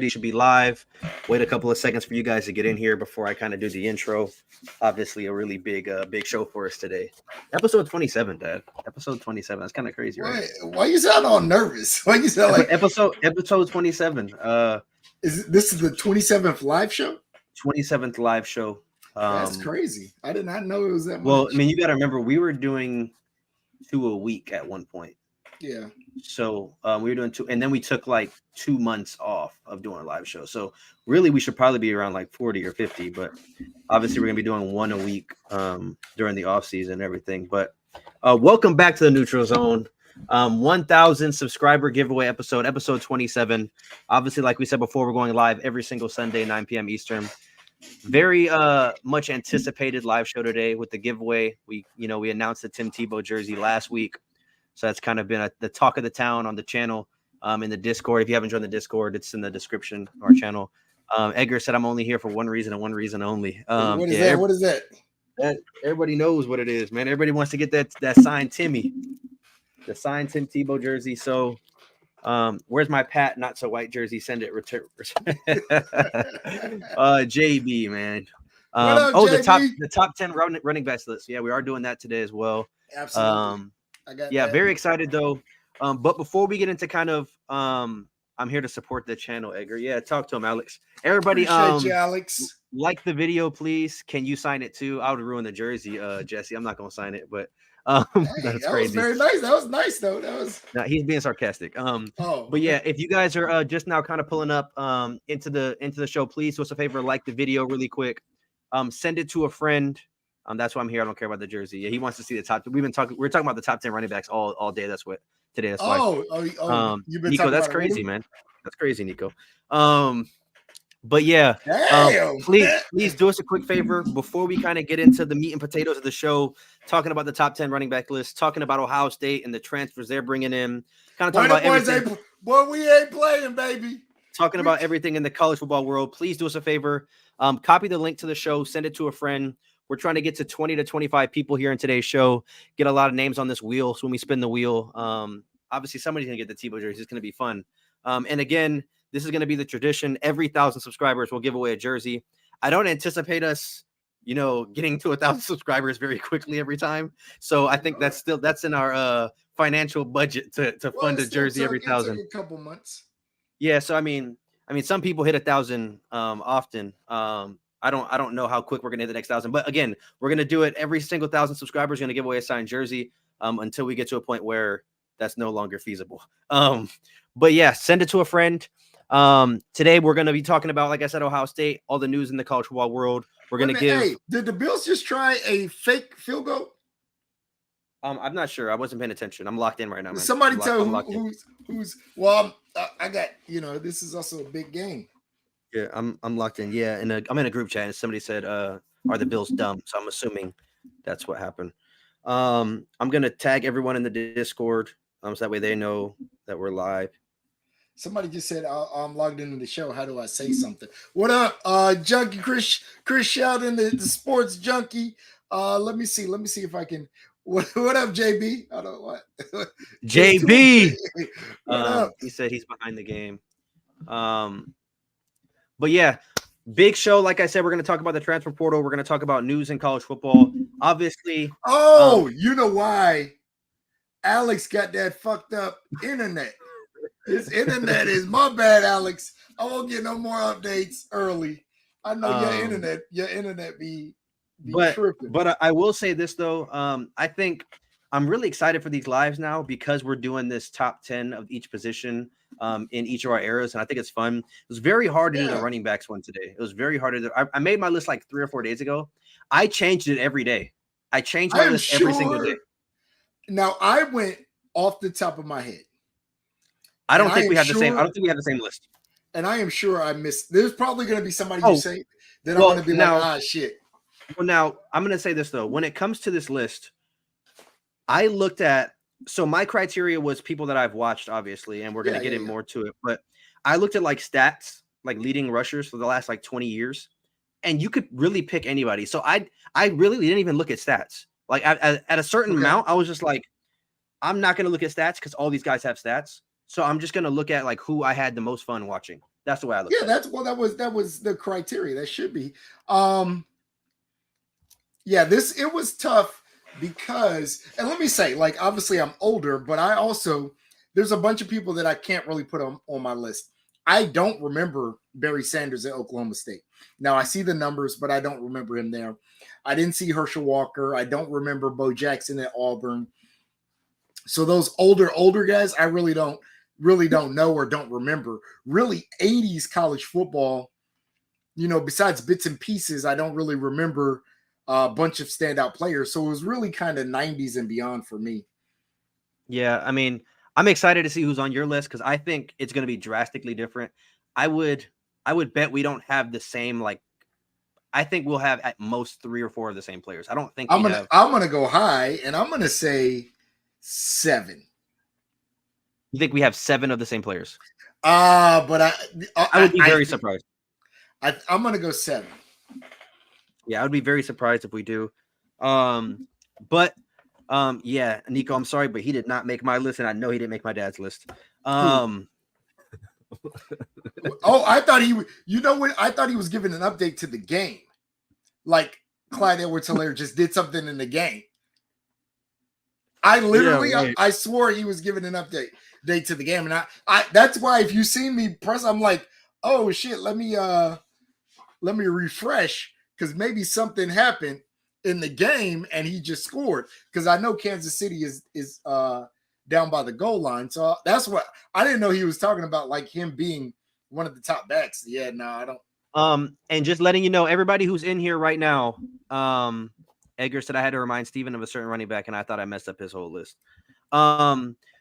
should be live. Wait a couple of seconds for you guys to get in here before I kind of do the intro. Obviously, a really big show for us today. Episode 27, Dad. Episode 27. That's kind of crazy, right? Why you sound all nervous? Why you sound like episode 27. This is the 27th live show? 27th live show. That's crazy. I did not know it was that much. Well, I mean, you got to remember we were doing 2 a week at one point. Yeah. So we were doing 2, and then we took like 2 months off of doing a live show. So really, we should probably be around like 40 or 50. But obviously, we're gonna be doing 1 a week during the off season and everything. But welcome back to the Neutral Zone. 1,000 subscriber giveaway episode 27. Obviously, like we said before, we're going live every single Sunday, 9 p.m. Eastern. Very much anticipated live show today with the giveaway. We announced the Tim Tebow jersey last week. So that's kind of been the talk of the town on the channel, in the Discord. If you haven't joined the Discord, it's in the description of our channel. Edgar said, I'm only here for one reason and one reason only. What is that? What is that? Everybody knows what it is, man. Everybody wants to get that signed Timmy. The signed Tim Tebow jersey. So where's my Pat not so white jersey? Send it. Return. JB, man. The top 10 running backs list. Yeah, we are doing that today as well. Absolutely. Very excited though. But before we get into kind of I'm here to support the channel, Edgar. Yeah, talk to him, Alex. Everybody, appreciate you, Alex. Like the video, please. Can you sign it too? I would ruin the jersey, Jesse. I'm not gonna sign it, but that's crazy. Was very nice. That was nice though. He's being sarcastic. But yeah, if you guys are just now kind of pulling up into the show, please do us a favor, like the video really quick. Send it to a friend. That's why I'm here. I don't care about the jersey. Yeah, he wants to see the top. We're talking about the top 10 running backs all day. That's what today. That's why. You've been Nico, that's crazy, man. That's crazy, Nico. But yeah, please do us a quick favor before we kind of get into the meat and potatoes of the show, talking about the top 10 running back list, talking about Ohio State and the transfers they're bringing in, kind of talking about everything. We ain't playing, baby. Talking about everything in the college football world. Please do us a favor. Copy the link to the show. Send it to a friend. We're trying to get to 20 to 25 people here in today's show. Get a lot of names on this wheel. So when we spin the wheel, obviously somebody's going to get the Tebow jersey. It's going to be fun. And again, this is going to be the tradition. Every 1,000 subscribers will give away a jersey. I don't anticipate us, getting to 1,000 subscribers very quickly every time. So I think that's in our financial budget to fund a jersey every 1,000. A couple months. Yeah. So I mean, some people hit 1,000 often. I don't know how quick we're gonna hit the next 1,000, but again, we're gonna do it every single 1,000 subscribers. Gonna give away a signed jersey until we get to a point where that's no longer feasible. But yeah, send it to a friend. Today we're gonna be talking about, like I said, Ohio State, all the news in the college football world. We're gonna give. Hey, did the Bills just try a fake field goal? I'm not sure. I wasn't paying attention. I'm locked in right now, man. Somebody tell who's. Well, I got. This is also a big game. Yeah, I'm locked in. Yeah, and I'm in a group chat, and somebody said, "Are the Bills dumb?" So I'm assuming that's what happened. I'm gonna tag everyone in the Discord, so that way they know that we're live. Somebody just said, "I'm logged into the show. How do I say something?" What up, Junkie Chris Sheldon, the sports junkie? Let me see if I can. What up, JB? I don't know what. JB. What up? He said he's behind the game. But yeah, big show. Like I said, we're going to talk about the transfer portal. We're going to talk about news in college football. Obviously. You know why? Alex got that fucked up internet. His internet is my bad, Alex. I won't get no more updates early. I know your internet be tripping. But I will say this though. I think I'm really excited for these lives now because we're doing this top 10 of each position in each of our eras, and I think it's fun. It was very hard to do the running backs one today. It was very hard to do. I made my list like 3 or 4 days ago. I changed it every day. I changed my list every single day. Now I went off the top of my head. I don't think we have the same. I don't think we have the same list. And I am sure I missed. There's probably going to be somebody you say that I'm going to be like, shit. Well, now I'm going to say this though. When it comes to this list, I looked at. So my criteria was people that I've watched, obviously, and we're going to get in more to it. But I looked at like stats, like leading rushers for the last like 20 years, and you could really pick anybody. So I really didn't even look at stats. Like at a certain amount, I was just like, I'm not going to look at stats because all these guys have stats. So I'm just going to look at like who I had the most fun watching. That's the way I look. Yeah, that was the criteria. That should be. Yeah, it was tough because, and let me say, like, obviously I'm older, but I also, there's a bunch of people that I can't really put on my list. I don't remember Barry Sanders at Oklahoma State. Now I see the numbers, but I don't remember him there. I didn't see Herschel Walker. I don't remember Bo Jackson at Auburn. So those older guys, I really don't know or don't remember. Really, 80s college football, besides bits and pieces, I don't really remember a bunch of standout players. So it was really kind of 90s and beyond for me. Yeah, I mean, I'm excited to see who's on your list because I think it's going to be drastically different. I would bet we don't have the same, like, I think we'll have at most 3 or 4 of the same players. I don't think I'm gonna go high, and I'm gonna say 7. You think we have 7 of the same players? But I would be very surprised. I'm gonna go 7. Yeah, I would be very surprised if we do. But yeah, Nico, I'm sorry, but he did not make my list, and I know he didn't make my dad's list. I thought I thought he was giving an update to the game. Like Clyde Edwards-Helaire just did something in the game. I literally, yeah, right. I swore he was giving an update to the game, and I that's why if you see me press, I'm like, oh shit, let me refresh because maybe something happened in the game and he just scored because I know Kansas City is down by the goal line, so that's what I didn't know he was talking about, like him being one of the top backs. Yeah, no, I don't. And just letting you know, everybody who's in here right now, Edgar said I had to remind Steven of a certain running back, and I thought I messed up his whole list.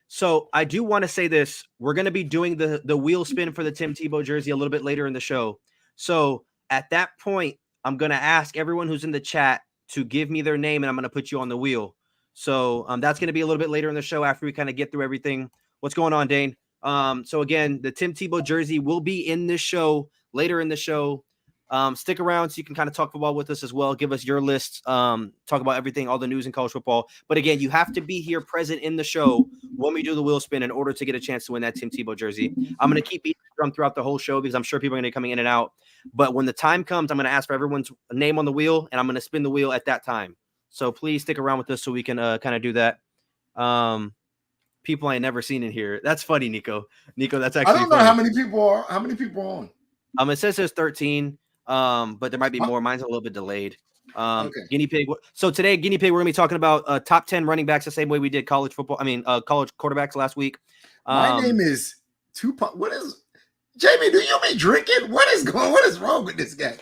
So I do want to say this. We're going to be doing the wheel spin for the Tim Tebow jersey a little bit later in the show. So at that point, I'm going to ask everyone who's in the chat to give me their name, and I'm going to put you on the wheel. So that's going to be a little bit later in the show after we kind of get through everything. What's going on, Dane? So again, the Tim Tebow jersey will be in this show later in the show. Stick around so you can kind of talk football with us as well. Give us your list. Talk about everything, all the news in college football. But again, you have to be here present in the show when we do the wheel spin in order to get a chance to win that Tim Tebow jersey. I'm going to keep beating the drum throughout the whole show because I'm sure people are going to be coming in and out. But when the time comes, I'm going to ask for everyone's name on the wheel, and I'm going to spin the wheel at that time. So please stick around with us so we can kind of do that. People I ain't never seen in here. That's funny, Nico. Nico, that's actually I don't know funny. how many people are on. It says there's 13. But there might be more. Mine's a little bit delayed. Okay. Guinea Pig. So today, Guinea Pig, we're gonna be talking about top 10 running backs the same way we did college football. College quarterbacks last week. My name is Tupac. What is Jamie? Do you be drinking? What is wrong with this guy?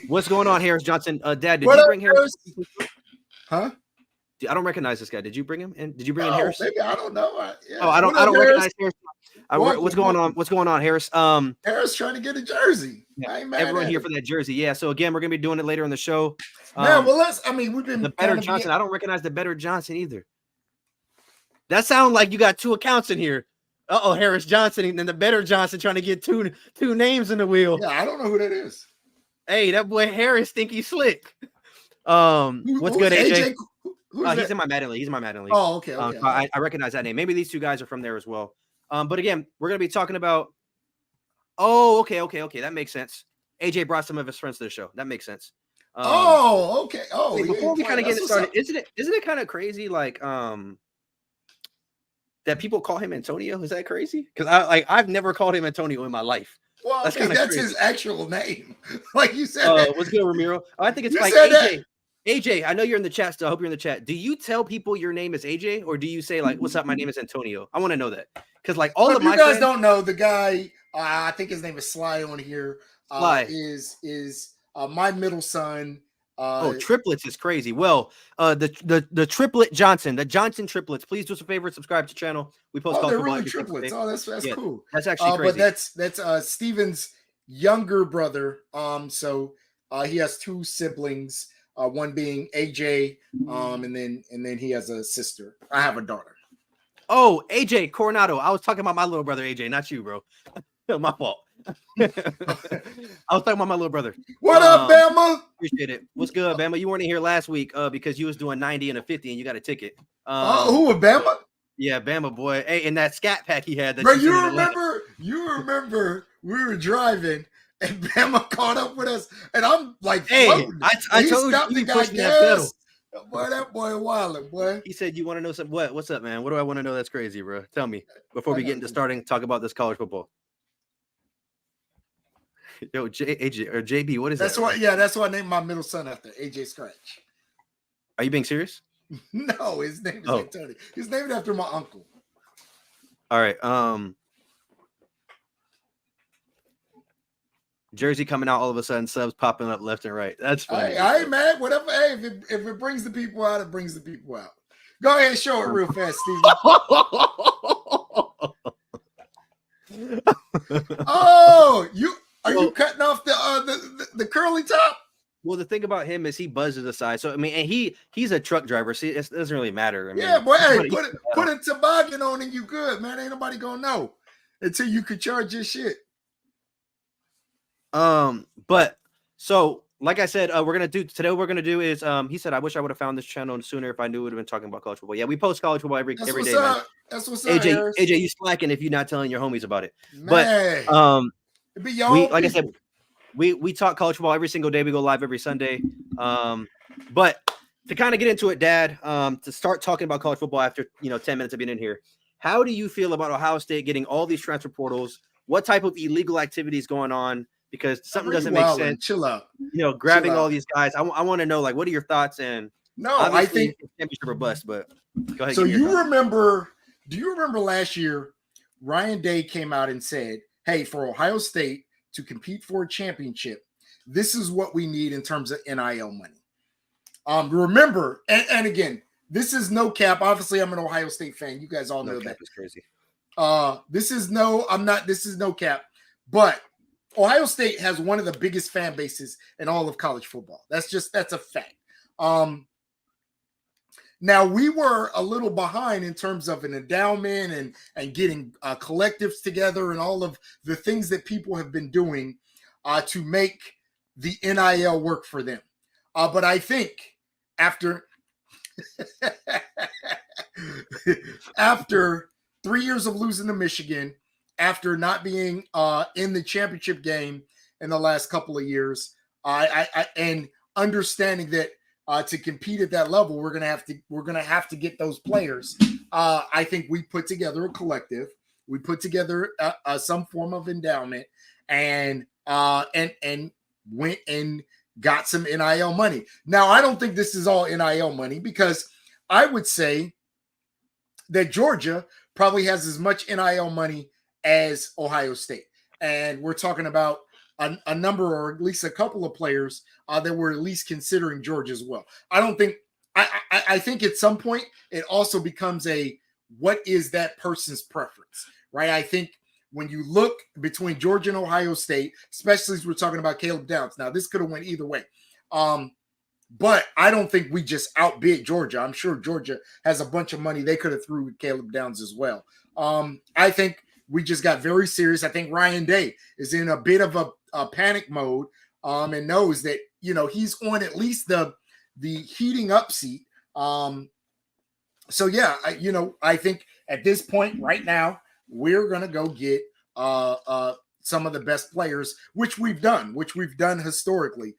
What's going on, Harris Johnson? Dad, did you bring Harris? Huh? I don't recognize this guy. Did you bring him in? Did you bring in Harris? Maybe I don't know. Yeah. I don't recognize Harris. What's going on? What's going on, Harris? Harris trying to get a jersey. Yeah, everyone here for that jersey. Yeah. So again, we're gonna be doing it later in the show. We've been the Better Johnson. I don't recognize the Better Johnson either. That sounds like you got 2 accounts in here. Harris Johnson and then the Better Johnson trying to get two names in the wheel. Yeah, I don't know who that is. Hey, that boy Harris think he's slick. What's good, AJ? He's in my Madden League. Oh, okay. I recognize that name. Maybe these 2 guys are from there as well. But again, we're going to be talking about. Oh, okay. That makes sense. AJ brought some of his friends to the show. That makes sense. Okay. Before we kind of get it started, isn't it kind of crazy, like that people call him Antonio? Is that crazy? Because I've never called him Antonio in my life. Well, that's his actual name. Like you said. What's good, Ramiro? I think it's like AJ. AJ, I know you're in the chat still. I hope you're in the chat. Do you tell people your name is AJ, or do you say like, "What's up? My name is Antonio"? I want to know that because like all of my guys don't know the guy. I think his name is Sly on here. Sly is my middle son. Triplets is crazy. Well, the triplet Johnson, the Johnson triplets. Please do us a favor, subscribe to the channel. We post. They're really triplets. That's cool. That's actually crazy. But that's Steven's younger brother. So he has 2 siblings. One being AJ, and then he has a sister. I have a daughter. Oh, AJ Coronado. I was talking about my little brother AJ, not you, bro. My fault. I was talking about my little brother. What up, Bama? Appreciate it. What's good, Bama? You weren't in here last week because you was doing 90 and a 50 and you got a ticket. Who, Bama? Yeah, Bama boy. Hey, and that scat pack he had. That Bro, you you sent in the lab. remember we were driving and Bama caught up with us, and I'm like Hey, floating. I He told stopped you and got pushing that pedal. gas. Boy, that boy wildin', boy. He said, "You want to know something? What's up, man? What do I want to know? That's crazy, bro. Tell me before we get into starting talk about this college football." Yo, AJ or JB, what is That's that? why. Yeah, that's why I named my middle son after AJ Scratch. Are you being serious? No, his name is Antonio. He's named after my uncle. All right. Jersey coming out all of a sudden, subs popping up left and right. That's funny. I ain't mad. Whatever. Hey, if it brings the people out, it brings the people out. Go ahead and show it real fast, Steve. Oh, are you cutting off the curly top? Well, the thing about him is he buzzes aside. So I mean, and he's a truck driver. See, it doesn't really matter. I mean, yeah, boy. Hey, put a toboggan on and you good, man. Ain't nobody gonna know until you could charge your shit. But so like I said, we're gonna do is he said I wish I would have found this channel sooner if I knew we would have been talking about college football. Yeah, we post college football every day, man. That's what's up, AJ, you slacking if you're not telling your homies about it. Man. But it be y'all like I said, we talk college football every single day. We go live every Sunday. But to kind of get into it, Dad, to start talking about college football after 10 minutes of being in here, how do you feel about Ohio State getting all these transfer portals? What type of illegal activities going on? Because something doesn't make sense. Chill out. Grabbing all these guys. I want to know, like, what are your thoughts? And I think championship or bust. But go ahead. So you remember? Do you remember last year? Ryan Day came out and said, "Hey, for Ohio State to compete for a championship, this is what we need in terms of NIL money." Remember, and again, this is no cap. Obviously, I'm an Ohio State fan. You guys all know that. Is crazy. This is no cap. But Ohio State has one of the biggest fan bases in all of college football. That's a fact. Now we were a little behind in terms of an endowment and getting collectives together and all of the things that people have been doing to make the NIL work for them. But I think after 3 years of losing to Michigan, after not being in the championship game in the last couple of years, I and understanding that to compete at that level, we're gonna have to get those players. I think we put together a collective. We put together some form of endowment and went and got some NIL money. Now, I don't think this is all NIL money because I would say that Georgia probably has as much NIL money as Ohio State. And we're talking about a number or at least a couple of players that were at least considering Georgia as well. I think at some point it also becomes what is that person's preference, right? I think when you look between Georgia and Ohio State, especially as we're talking about Caleb Downs, now this could have went either way. But I don't think we just outbid Georgia. I'm sure Georgia has a bunch of money they could have threw with Caleb Downs as well. I think we just got very serious. I think Ryan Day is in a bit of a panic mode and knows that, he's on at least the heating up seat. So, yeah, I think at this point right now, we're going to go get some of the best players, which we've done historically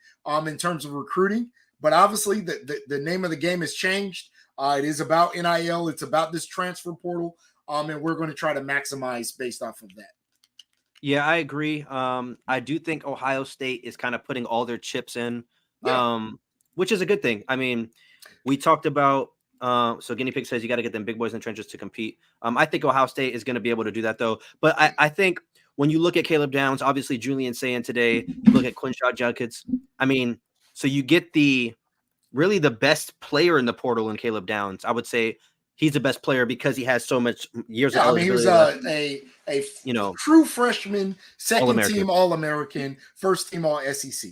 in terms of recruiting. But obviously the name of the game has changed. It is about NIL. It's about this transfer portal. And we're going to try to maximize based off of that. Yeah, I agree. I do think Ohio State is kind of putting all their chips in, which is a good thing. I mean, we talked about so Guinea Pig says you got to get them big boys in the trenches to compete. I think Ohio State is going to be able to do that, though. But I think when you look at Caleb Downs, obviously Julian saying today, you look at Quinshot Judkins. I mean, so you get really the best player in the portal in Caleb Downs. I would say he's the best player because he has so much years of eligibility. He was a true freshman, second team All-American, first team All-SEC.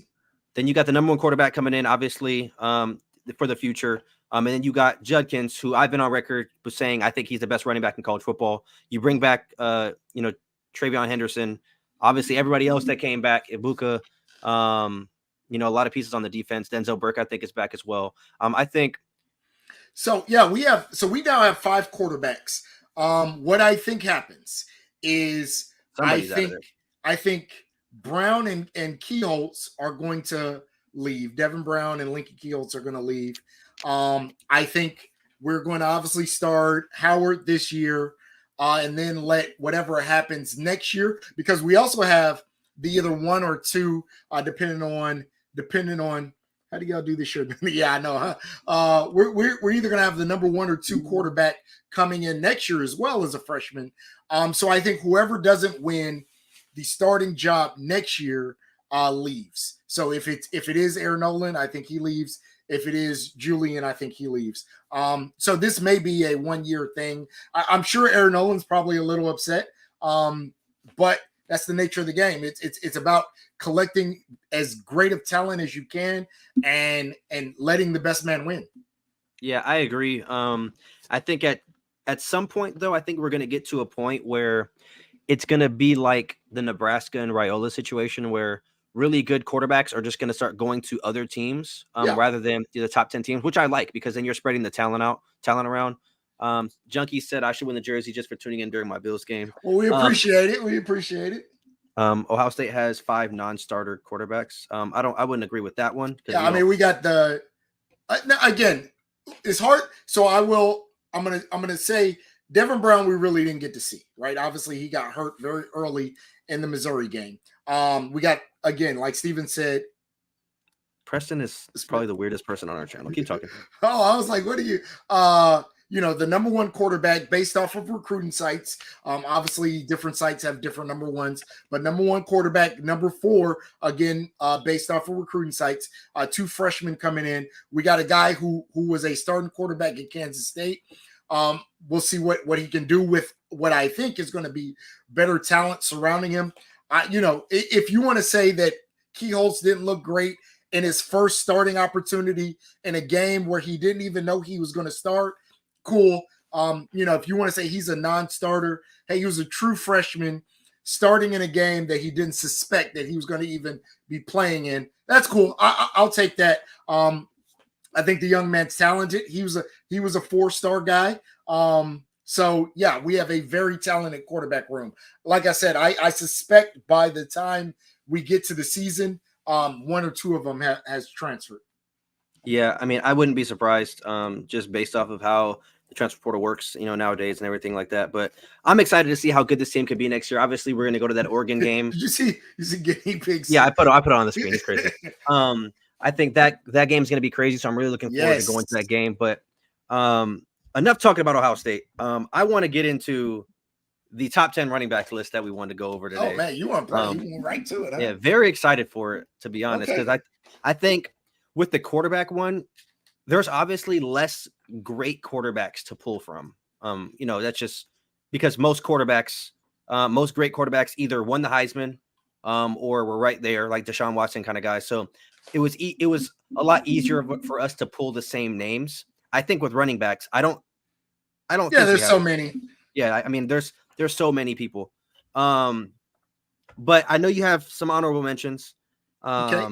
Then you got the number one quarterback coming in, obviously, for the future. And then you got Judkins, who I've been on record with saying I think he's the best running back in college football. You bring back, TreVeyon Henderson, obviously everybody else that came back, Ibuka, a lot of pieces on the defense. Denzel Burke, I think, is back as well. I think. So, yeah, we now have 5 quarterbacks What I think happens is Somebody's out of there. I think Brown and Keholtz are going to leave. Devin Brown and Lincoln Keholtz are going to leave. I think we're going to obviously start Howard this year, and then let whatever happens next year, because we also have the either one or two, depending on how do y'all do this year? Yeah, I know, huh? We're either going to have the number 1 or 2 quarterback coming in next year as well as a freshman. So I think whoever doesn't win the starting job next year leaves. So if it is Aaron Nolan, I think he leaves. If it is Julian, I think he leaves. So this may be a 1-year thing. I'm sure Aaron Nolan's probably a little upset, but that's the nature of the game. It's about collecting as great of talent as you can and letting the best man win. Yeah, I agree. I think at some point, though, I think we're going to get to a point where it's going to be like the Nebraska and Raiola situation, where really good quarterbacks are just going to start going to other teams rather than the top 10 teams, which I like, because then you're spreading the talent around. Junkie said I should win the jersey just for tuning in during my Bills game. Well, we appreciate it. We appreciate it. Ohio State has 5 non-starter quarterbacks. I wouldn't agree with that one. Yeah, I mean, we got the again, it's hard. So I'm gonna say Devin Brown, we really didn't get to see, right? Obviously, he got hurt very early in the Missouri game. We got, again, like Steven said, Preston is probably the weirdest person on our channel. Keep talking. Oh, I was like, what are you? The number 1 quarterback based off of recruiting sites. Obviously, different sites have different number 1s, but number 1 quarterback, number 4, again, based off of recruiting sites. 2 freshmen coming in. We got a guy who was a starting quarterback at Kansas State. We'll see what he can do with what I think is going to be better talent surrounding him. If you want to say that Keholtz didn't look great in his first starting opportunity in a game where he didn't even know he was going to start, cool. If you want to say he's a non-starter, hey, he was a true freshman starting in a game that he didn't suspect that he was going to even be playing in. That's cool. I'll take that. I think the young man's talented. He was a 4-star guy. So yeah, we have a very talented quarterback room. Like I said, I suspect by the time we get to the season, 1 or 2 of them has transferred. Yeah, I mean, I wouldn't be surprised, just based off of how the transfer portal works, nowadays and everything like that. But I'm excited to see how good this team could be next year. Obviously, we're going to go to that Oregon game. Did you see guinea pigs? Yeah, I put it on the screen. It's crazy. I think that game's going to be crazy, so I'm really looking forward to going to that game. But enough talking about Ohio State. I want to get into the top 10 running back list that we wanted to go over today. Oh man, you want to play? You went right to it. Huh? Yeah, very excited for it, to be honest, because I think with the quarterback one, there's obviously less great quarterbacks to pull from. That's just because most great quarterbacks either won the Heisman or were right there, like Deshaun Watson kind of guys. So it was a lot easier for us to pull the same names. I think with running backs, I don't. Yeah, there's so many. Yeah, I mean, there's so many people. But I know you have some honorable mentions. Okay.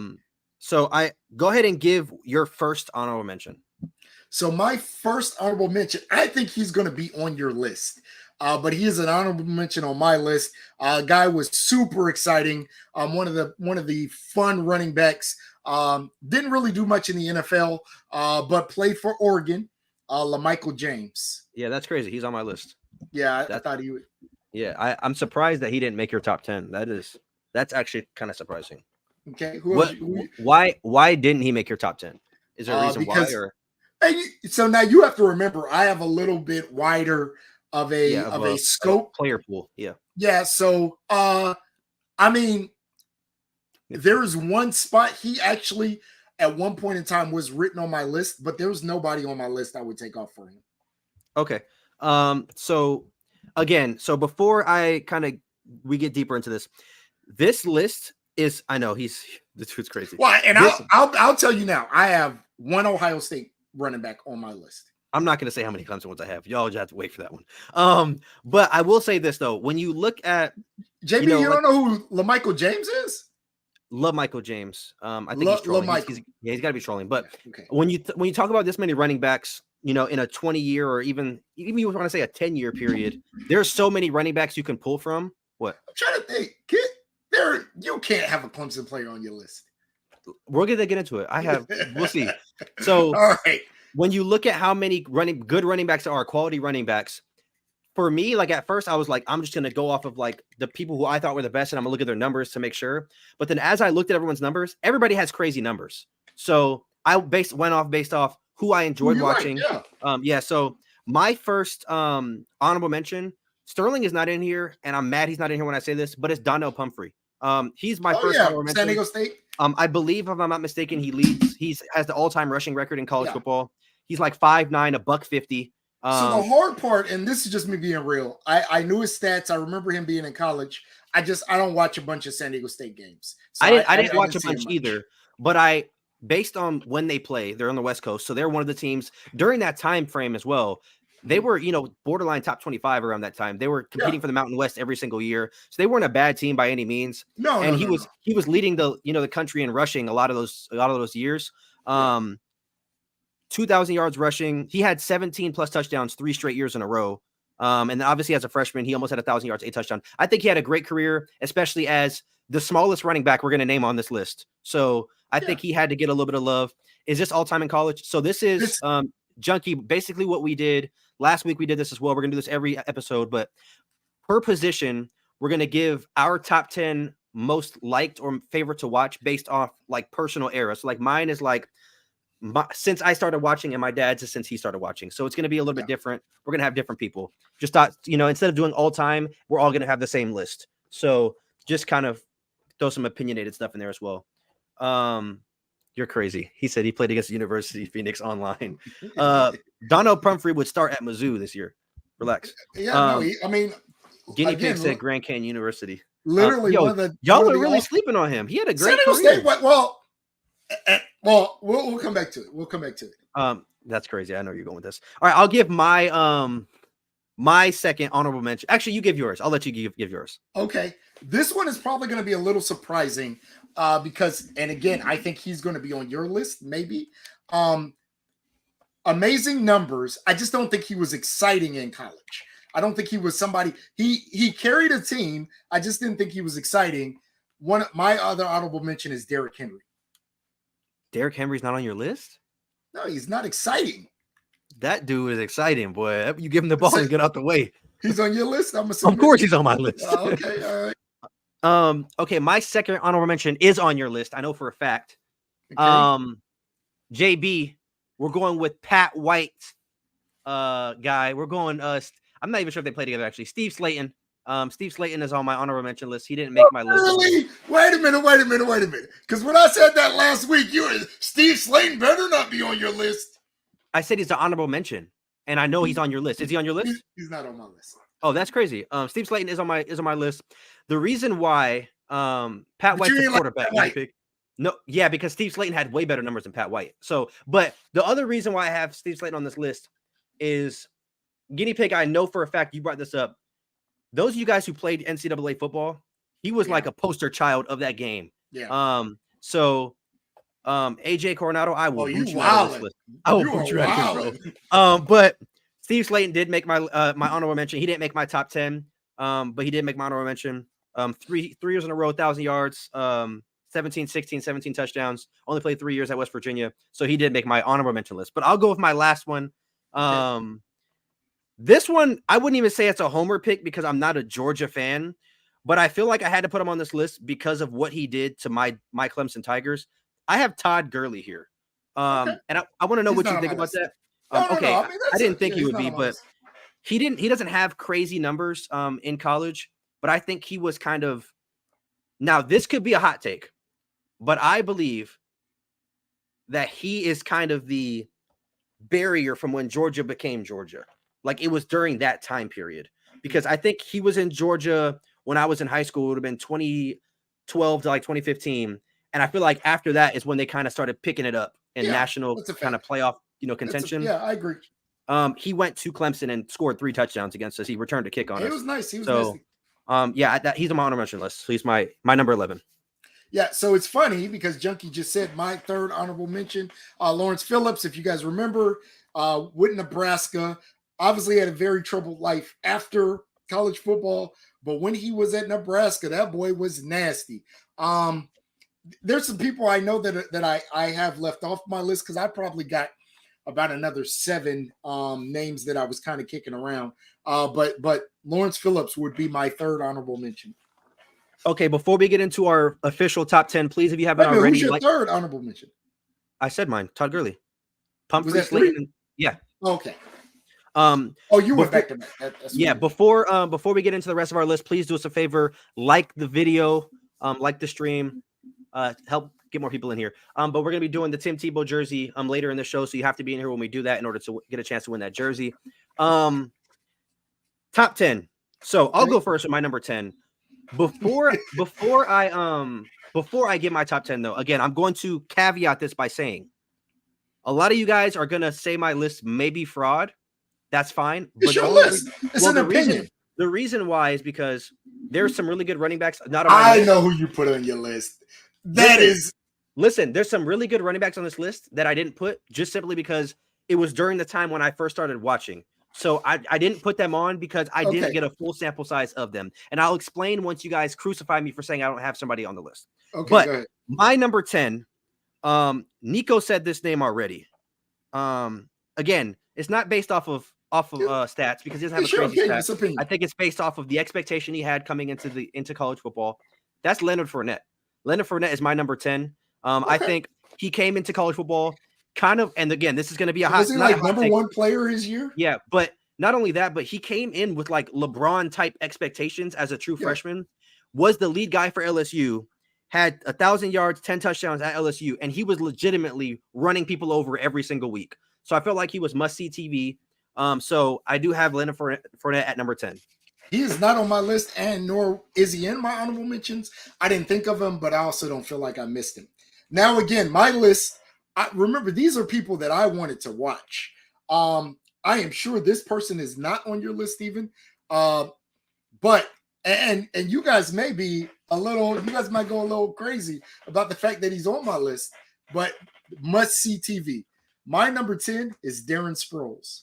So I go ahead and give your first honorable mention. So my first honorable mention, I think he's going to be on your list. But he is an honorable mention on my list. Guy was super exciting. One of the fun running backs. Didn't really do much in the NFL, but played for Oregon. LaMichael James. Yeah, that's crazy. He's on my list. Yeah, I thought he would. Yeah, I'm surprised that he didn't make your top 10. That's actually kind of surprising. Okay. Why didn't he make your top 10? Is there a reason why? Or? So now you have to remember, I have a little bit wider of a scope player pool. Yeah. Yeah. So, I mean, there is one spot he actually at one point in time was written on my list, but there was nobody on my list I would take off for him. Okay. So before we get deeper into this list is, I know this dude's crazy. Well, and I'll tell you now, I have one Ohio State running back on my list. I'm not going to say how many Clemson ones I have. Y'all just have to wait for that one. But I will say this though, when you look at JB, you don't know who LaMichael James is? Love Michael James. I think he's trolling. He's got to be trolling. But when you talk about this many running backs, in a 20-year or even you want to say a 10-year period, there's so many running backs you can pull from. What? I'm trying to think. You can't have a Clemson player on your list. We're gonna get into it. We'll see. So all right. When you look at how many good running backs there are, quality running backs, for me, like at first I was like, I'm just going to go off of like the people who I thought were the best and I'm gonna look at their numbers to make sure. But then as I looked at everyone's numbers, everybody has crazy numbers. So I went based off who I enjoyed watching. Right, So my first honorable mention, Sterling is not in here, and I'm mad he's not in here when I say this, but it's Donnell Pumphrey. He's my first honorable mention. San Diego State. I believe, if I'm not mistaken, he has the all-time rushing record in college football. He's like 5'9", $150. So the hard part, and this is just me being real, I knew his stats. I remember him being in college. I don't watch a bunch of San Diego State games. So I didn't watch a bunch either, but based on when they play, they're on the West Coast, so they're one of the teams during that time frame as well. They were, borderline top 25 around that time. They were competing for the Mountain West every single year, so they weren't a bad team by any means. He was leading the country in rushing a lot of those years. 2,000 yards rushing. He had 17 plus touchdowns 3 straight years in a row. And then obviously as a freshman, he almost had 1,000 yards, 8 touchdowns. I think he had a great career, especially as the smallest running back we're going to name on this list. So I think he had to get a little bit of love. Is this all time in college? So this is Junkie. Basically what we did last week, we did this as well. We're going to do this every episode, but per position, we're going to give our top 10 most liked or favorite to watch based off like personal era. So like mine is like, since I started watching, and my dad's is since he started watching. So it's going to be a little bit different. We're going to have different people. Just thought, instead of doing all time, we're all going to have the same list. So just kind of throw some opinionated stuff in there as well. You're crazy. He said he played against the University of Phoenix online. Donnell Pumphrey would start at Mizzou this year. Relax. Guinea Pig said Grand Canyon University. Literally, y'all were really sleeping on him. He had a great career. Well, we'll come back to it. We'll come back to it. That's crazy. I know you're going with this. All right, I'll give my my second honorable mention. Actually, you give yours. I'll let you give yours. Okay. This one is probably going to be a little surprising because, and again, I think he's going to be on your list, maybe. Amazing numbers. I just don't think he was exciting in college. I don't think he was somebody. He carried a team. I just didn't think he was exciting. My other honorable mention is Derrick Henry. Derrick Henry's not on your list? No, he's not exciting. That dude is exciting, boy. You give him the ball and get out the way. He's on your list? I'm assuming. Of course he's on my list. Okay, all right. Okay, my second honorable mention is on your list. I know for a fact. Okay. JB, we're going with Pat White guy. We're going I'm not even sure if they play together actually. Steve Slayton. Steve Slayton is on my honorable mention list. He didn't make my list. Really? Wait a minute. Because when I said that last week, Steve Slayton better not be on your list. I said he's an honorable mention, and I know he's on your list. Is he on your list? He's not on my list. Oh, that's crazy. Steve Slayton is on my list. The reason why Pat White's the quarterback. No, yeah, because Steve Slayton had way better numbers than Pat White. So, but the other reason why I have Steve Slayton on this list is Guinea Pig. I know for a fact you brought this up. Those of you guys who played NCAA football, he was like a poster child of that game. Yeah. So AJ Coronado, I will boot you out of this list. I will boot you out of this, bro. But Steve Slayton did make my my honorable mention. He didn't make my top 10, but he did make my honorable mention. 3 years in a row, 1,000 yards, 17 touchdowns. Only played 3 years at West Virginia, so he did make my honorable mention list. But I'll go with my last one. This one, I wouldn't even say it's a homer pick because I'm not a Georgia fan, but I feel like I had to put him on this list because of what he did to my Clemson Tigers. I have Todd Gurley here. And I want to know what you think about that. Okay, I didn't think he would be, but he doesn't have crazy numbers in college, but I think he was kind of, now this could be a hot take, but I believe that he is kind of the barrier from when Georgia became Georgia. Like it was during that time period, because I think he was in Georgia when I was in high school. It would have been 2012 to like 2015. And I feel like after that is when they kind of started picking it up in national kind of playoff, contention. Yeah, I agree. He went to Clemson and scored 3 touchdowns against us. He returned a kick on us. It was nice. He was nice. He's on my honorable mention list. So he's my number 11. Yeah, so it's funny because Junkie just said my third honorable mention. Lawrence Phillips, if you guys remember, with Nebraska. Obviously had a very troubled life after college football, but when he was at Nebraska, that boy was nasty. There's some people I know that I have left off my list because I probably got about another 7 names that I was kind of kicking around. But Lawrence Phillips would be my third honorable mention. Okay, before we get into our official top 10, please, if you haven't Wait a minute, already, who's your third honorable mention? I said mine, Todd Gurley. Was Pumphrey, that Slayton, three? yeah. Okay. Oh, you went back to back. That's yeah. weird. Before we get into the rest of our list, please do us a favor, like the video, like the stream, help get more people in here. But we're gonna be doing the Tim Tebow jersey later in the show, so you have to be in here when we do that in order to get a chance to win that jersey. Top 10. So I'll go first with my number 10. Before I get my top 10 though, again, I'm going to caveat this by saying a lot of you guys are gonna say my list may be fraud. That's fine. It's your list. It's an opinion. The reason why is because there's some really good running backs. I know who you put on your list. Listen, there's some really good running backs on this list that I didn't put just simply because it was during the time when I first started watching. So I didn't put them on because I didn't get a full sample size of them. And I'll explain once you guys crucify me for saying I don't have somebody on the list. Okay, but my number 10, Nico said this name already. Again, it's not based off of stats because he doesn't have a crazy stat. I think it's based off of the expectation he had coming into college football. That's Leonard Fournette. Leonard Fournette is my number 10. I think he came into college football kind of, and again, this is going to be a hot. Was he like number 1 player his year? Yeah, but not only that, but he came in with like LeBron type expectations as a true freshman. Was the lead guy for LSU, had 1,000 yards, 10 touchdowns at LSU, and he was legitimately running people over every single week. So I felt like he was must-see TV. So I do have Leonard Fournette at number 10. He is not on my list, and nor is he in my honorable mentions. I didn't think of him, but I also don't feel like I missed him. Now, again, my list, remember, these are people that I wanted to watch. I am sure this person is not on your list, Steven. But you guys may be you guys might go a little crazy about the fact that he's on my list, but must-see TV. My number 10 is Darren Sproles.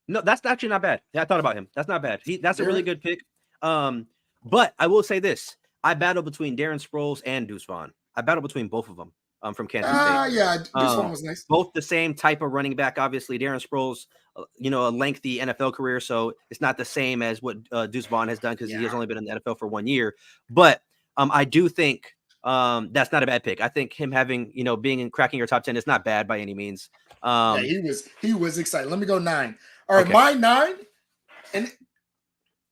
No, that's actually not bad. Yeah, I thought about him. That's not bad. That's a really good pick. But I will say this. I battle between Darren Sproles and Deuce Vaughn. I battle between both of them from Kansas State. Yeah, Deuce Vaughn was nice. Both the same type of running back, obviously. Darren Sproles, a lengthy NFL career, so it's not the same as what Deuce Vaughn has done because he has only been in the NFL for 1 year. But I do think that's not a bad pick. I think him having, being in cracking your top 10 is not bad by any means. He was excited. Let me go 9. All right, my 9, and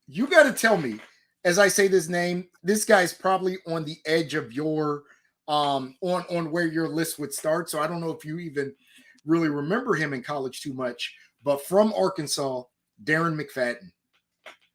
you got to tell me as I say this name, this guy's probably on the edge of your on where your list would start. So I don't know if you even really remember him in college too much, but from Arkansas, Darren McFadden.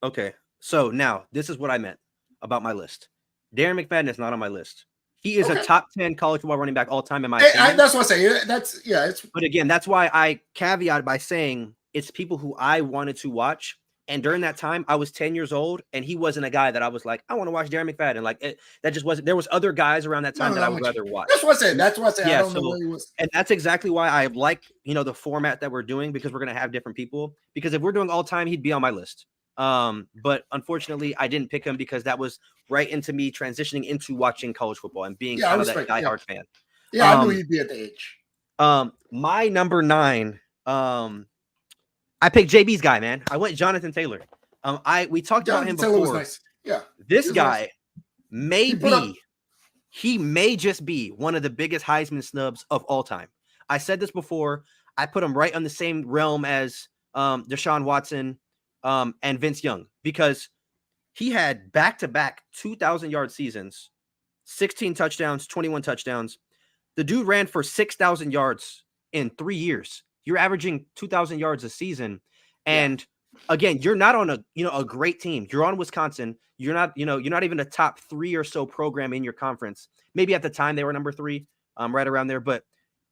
Okay, so now this is what I meant about my list. Darren McFadden is not on my list. He is a top 10 college football running back all time in my opinion. That's what I say. But again, that's why I caveat by saying it's people who I wanted to watch. And during that time, I was 10 years old, and he wasn't a guy that I was like, I want to watch Darren McFadden. Like that just wasn't. There was other guys around that time that I would rather watch. That's what I said. Yeah, I don't know where he was. And that's exactly why I like the format that we're doing, because we're gonna have different people. Because if we're doing all time, he'd be on my list. But unfortunately, I didn't pick him because that was right into me transitioning into watching college football and being kind of that diehard fan. Yeah, I knew he'd be at the edge. My number 9. I picked JB's guy, man. I went Jonathan Taylor. We talked about him before. Was nice. Yeah. This guy may just be one of the biggest Heisman snubs of all time. I said this before. I put him right on the same realm as Deshaun Watson and Vince Young, because he had back-to-back 2,000-yard seasons, 16 touchdowns, 21 touchdowns. The dude ran for 6,000 yards in 3 years. You're averaging 2,000 yards a season. And again, you're not on a great team. You're on Wisconsin. You're not even a top 3 or so program in your conference. Maybe at the time they were number 3, right around there. But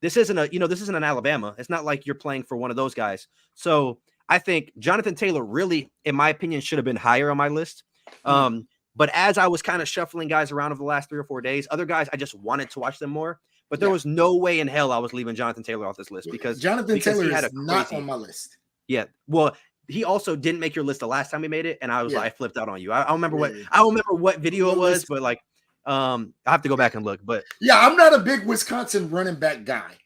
this isn't an Alabama. It's not like you're playing for one of those guys. So I think Jonathan Taylor really, in my opinion, should have been higher on my list. But as I was kind of shuffling guys around over the last 3 or 4 days, other guys, I just wanted to watch them more. But there Yeah. was no way in hell I was leaving Jonathan Taylor off this list because Jonathan Taylor he had is a not crazy. on my list. Yeah. Well, he also didn't make your list the last time we made it, and I was Yeah. like, I flipped out on you. I don't remember Yeah. what video it was, but like, I have to go back and look. But Yeah, I'm not a big Wisconsin running back guy,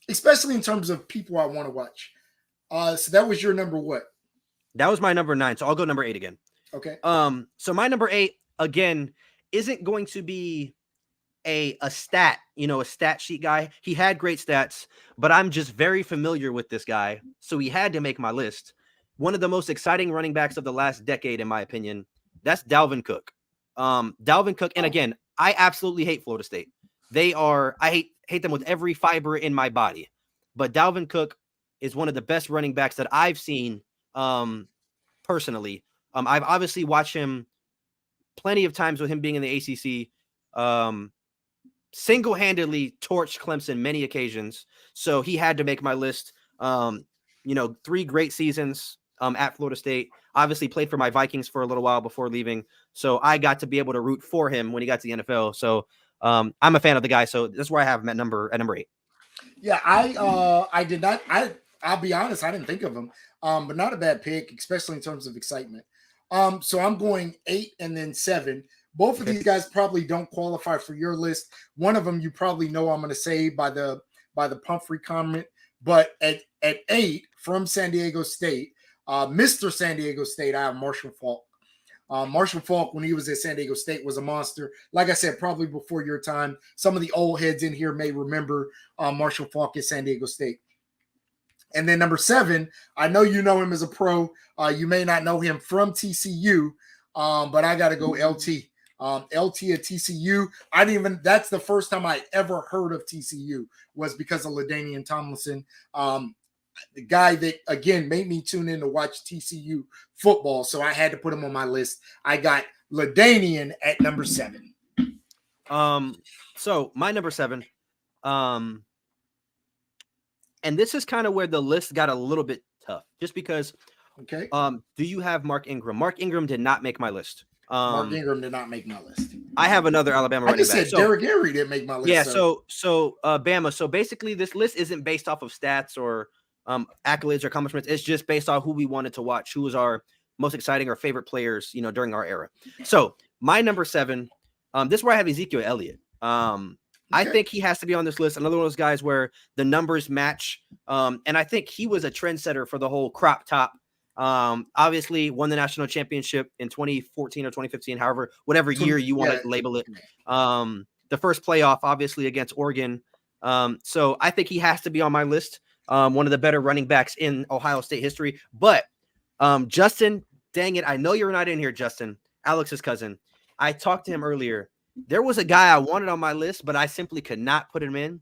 especially in terms of people I want to watch. So that was your number what? that was my number 9. So I'll go number 8 again. Okay. So my number 8 again isn't going to be a stat, a stat sheet guy. He had great stats, but I'm just very familiar with this guy, so he had to make my list. One of the most exciting running backs of the last decade, in my opinion. That's Dalvin Cook. Dalvin Cook, and again, I absolutely hate Florida State. I hate them with every fiber in my body. But Dalvin Cook is one of the best running backs that I've seen personally. I've obviously watched him plenty of times with him being in the ACC. Single-handedly torched Clemson many occasions, so he had to make my list. 3 great seasons at Florida State. Obviously played for my Vikings for a little while before leaving, so I got to be able to root for him when he got to the NFL. So I'm a fan of the guy, so that's where I have him at number 8. Yeah, I did not. I'll be honest, I didn't think of him, but not a bad pick, especially in terms of excitement. So I'm going 8 and then 7. Both of these guys probably don't qualify for your list. One of them you probably know I'm going to say by the Pumphrey comment, but at 8 from San Diego State, Mr. San Diego State, I have Marshall Faulk. Marshall Faulk, when he was at San Diego State, was a monster. Like I said, probably before your time. Some of the old heads in here may remember Marshall Faulk at San Diego State. And then number 7, I know you know him as a pro. You may not know him from TCU, but I got to go LT. LT at TCU. That's the first time I ever heard of TCU was because of LaDainian Tomlinson. The guy that, again, made me tune in to watch TCU football. So I had to put him on my list. I got LaDainian at number 7. So my number 7, and this is kind of where the list got a little bit tough, just because. Okay. Do you have Mark Ingram? Mark Ingram did not make my list. Mark Ingram did not make my list. I have another Alabama running back. I just said Derrick Henry didn't make my list. Yeah, so Bama. So basically, this list isn't based off of stats or accolades or accomplishments. It's just based on who we wanted to watch, who was our most exciting or favorite players, during our era. So my number 7, this is where I have Ezekiel Elliott. I think he has to be on this list. Another one of those guys where the numbers match. And I think he was a trendsetter for the whole crop top. Obviously won the national championship in 2014 or 2015, however, whatever year you want to label it. The first playoff, obviously, against Oregon. So I think he has to be on my list. One of the better running backs in Ohio State history. But Justin, dang it, I know you're not in here, Justin, Alex's cousin. I talked to him earlier. There was a guy I wanted on my list, but I simply could not put him in.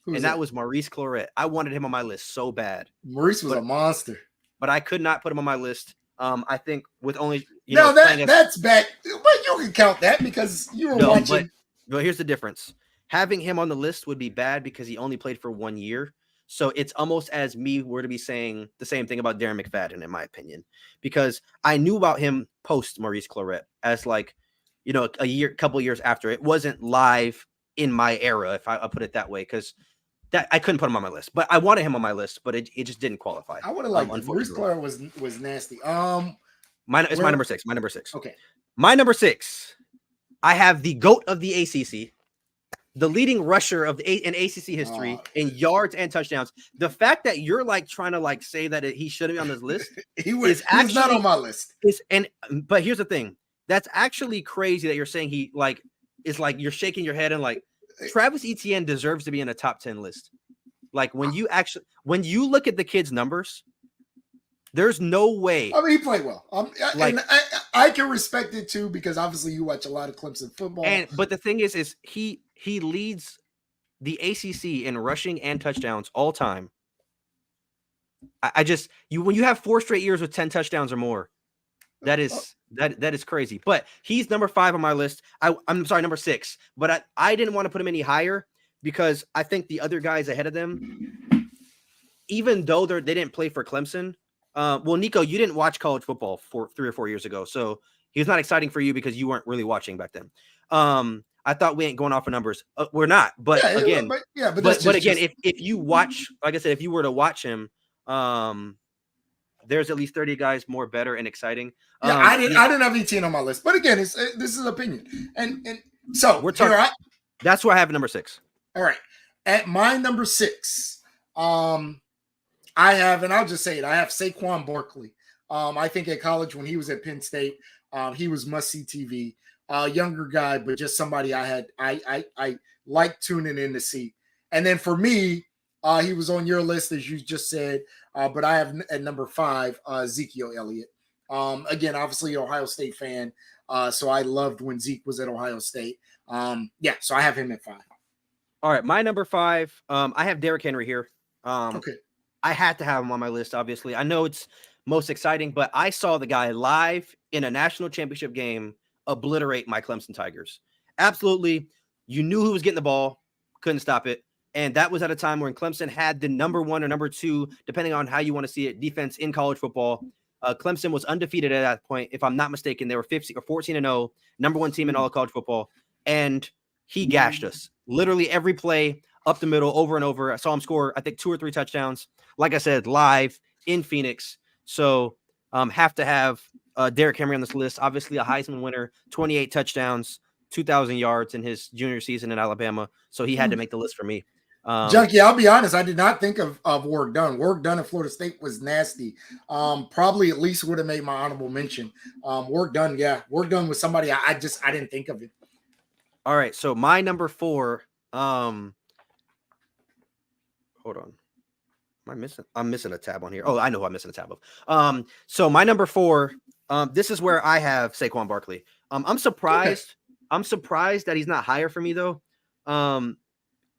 That was Maurice Clarett. I wanted him on my list so bad. Maurice was a monster. But I could not put him on my list. I think with only that's bad. But you can count that because you were watching. But here's the difference: having him on the list would be bad because he only played for 1 year. So it's almost as me were to be saying the same thing about Darren McFadden, in my opinion, because I knew about him post Maurice Clarett as a couple years after. It wasn't live in my era, if I put it that way, because that I couldn't put him on my list, but I wanted him on my list, but it just didn't qualify. I would have liked Maurice Clarett was nasty. It's my number 6. My number 6. Okay. My number 6. I have the GOAT of the ACC, the leading rusher of in ACC history in yards and touchdowns. The fact that you're trying to say that he shouldn't be on this list, he's not on my list. But here's the thing: that's actually crazy that you're saying he is you're shaking your head and Travis Etienne deserves to be in a top 10 list. When you look at the kid's numbers, there's no way. I mean, he played well. I can respect it too because obviously you watch a lot of Clemson football. But the thing is he leads the ACC in rushing and touchdowns all time. When you have 4 straight years with 10 touchdowns or more, that is crazy. But he's number 5 on my list. I'm sorry, number 6. But I didn't want to put him any higher because I think the other guys ahead of them, even though they didn't play for Clemson. Well, Nico, you didn't watch college football for 3 or 4 years ago, so he was not exciting for you because you weren't really watching back then. I thought we ain't going off of numbers. We're not. But Yeah, again, but but again, if you watch, like I said, if you were to watch him, there's at least 30 guys more better and exciting. Yeah, I didn't have 18 on my list, but again, this is opinion, and so we're talking. That's where I have number 6. All right, at my number 6, I have, and I'll just say it, I have Saquon Barkley. I think at college when he was at Penn State, he was must see TV. Younger guy, but just somebody I like tuning in to see. And then for me, he was on your list as you just said, but I have at number 5 Ezekiel Elliott. Again, obviously Ohio State fan, so I loved when Zeke was at Ohio State. So I have him at 5. All right, my number 5. I have Derrick Henry here. Okay, I had to have him on my list. Obviously, I know it's most exciting, but I saw the guy live in a national championship game obliterate my Clemson Tigers. Absolutely. You knew who was getting the ball, couldn't stop it. And that was at a time when Clemson had the number 1 or number 2, depending on how you want to see it, defense in college football. Clemson was undefeated at that point. If I'm not mistaken, they were 15 or 14-0, number 1 team in all of college football. And he gashed us literally every play up the middle over and over. I saw him score, I think 2 or 3 touchdowns. Like I said, live in Phoenix. So have to have Derrick Henry on this list. Obviously a Heisman winner, 28 touchdowns, 2,000 yards in his junior season in Alabama. So he had to make the list for me. Junkie, I'll be honest, I did not think of Warrick Dunn. Warrick Dunn at Florida State was nasty. Probably at least would have made my honorable mention. Warrick Dunn was somebody I didn't think of it. All right, so my number 4. Hold on. I'm missing a tab on here. Oh, I know who I'm missing a tab of. So my number 4, this is where I have Saquon Barkley. I'm surprised. Okay. I'm surprised that he's not higher for me though.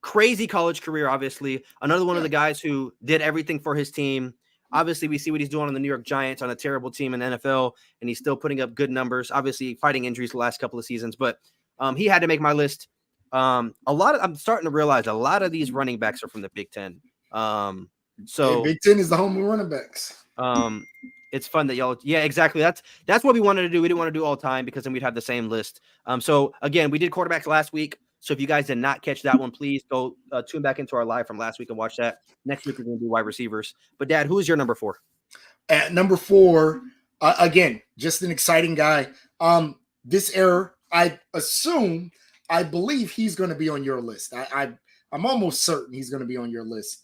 Crazy college career, obviously. Another one of the guys who did everything for his team. Obviously, we see what he's doing on the New York Giants on a terrible team in the NFL, and he's still putting up good numbers. Obviously, fighting injuries the last couple of seasons, but he had to make my list. I'm starting to realize a lot of these running backs are from the Big Ten. So Big Ten is the home of running backs. It's fun that y'all, yeah, exactly. That's what we wanted to do. We didn't want to do all time because then we'd have the same list. So again, we did quarterbacks last week. So if you guys did not catch that one, please go tune back into our live from last week and watch that. Next week we're going to do wide receivers. But Dad, who is your number 4? At number 4, again, just an exciting guy. This era, I believe he's going to be on your list. I'm almost certain he's going to be on your list.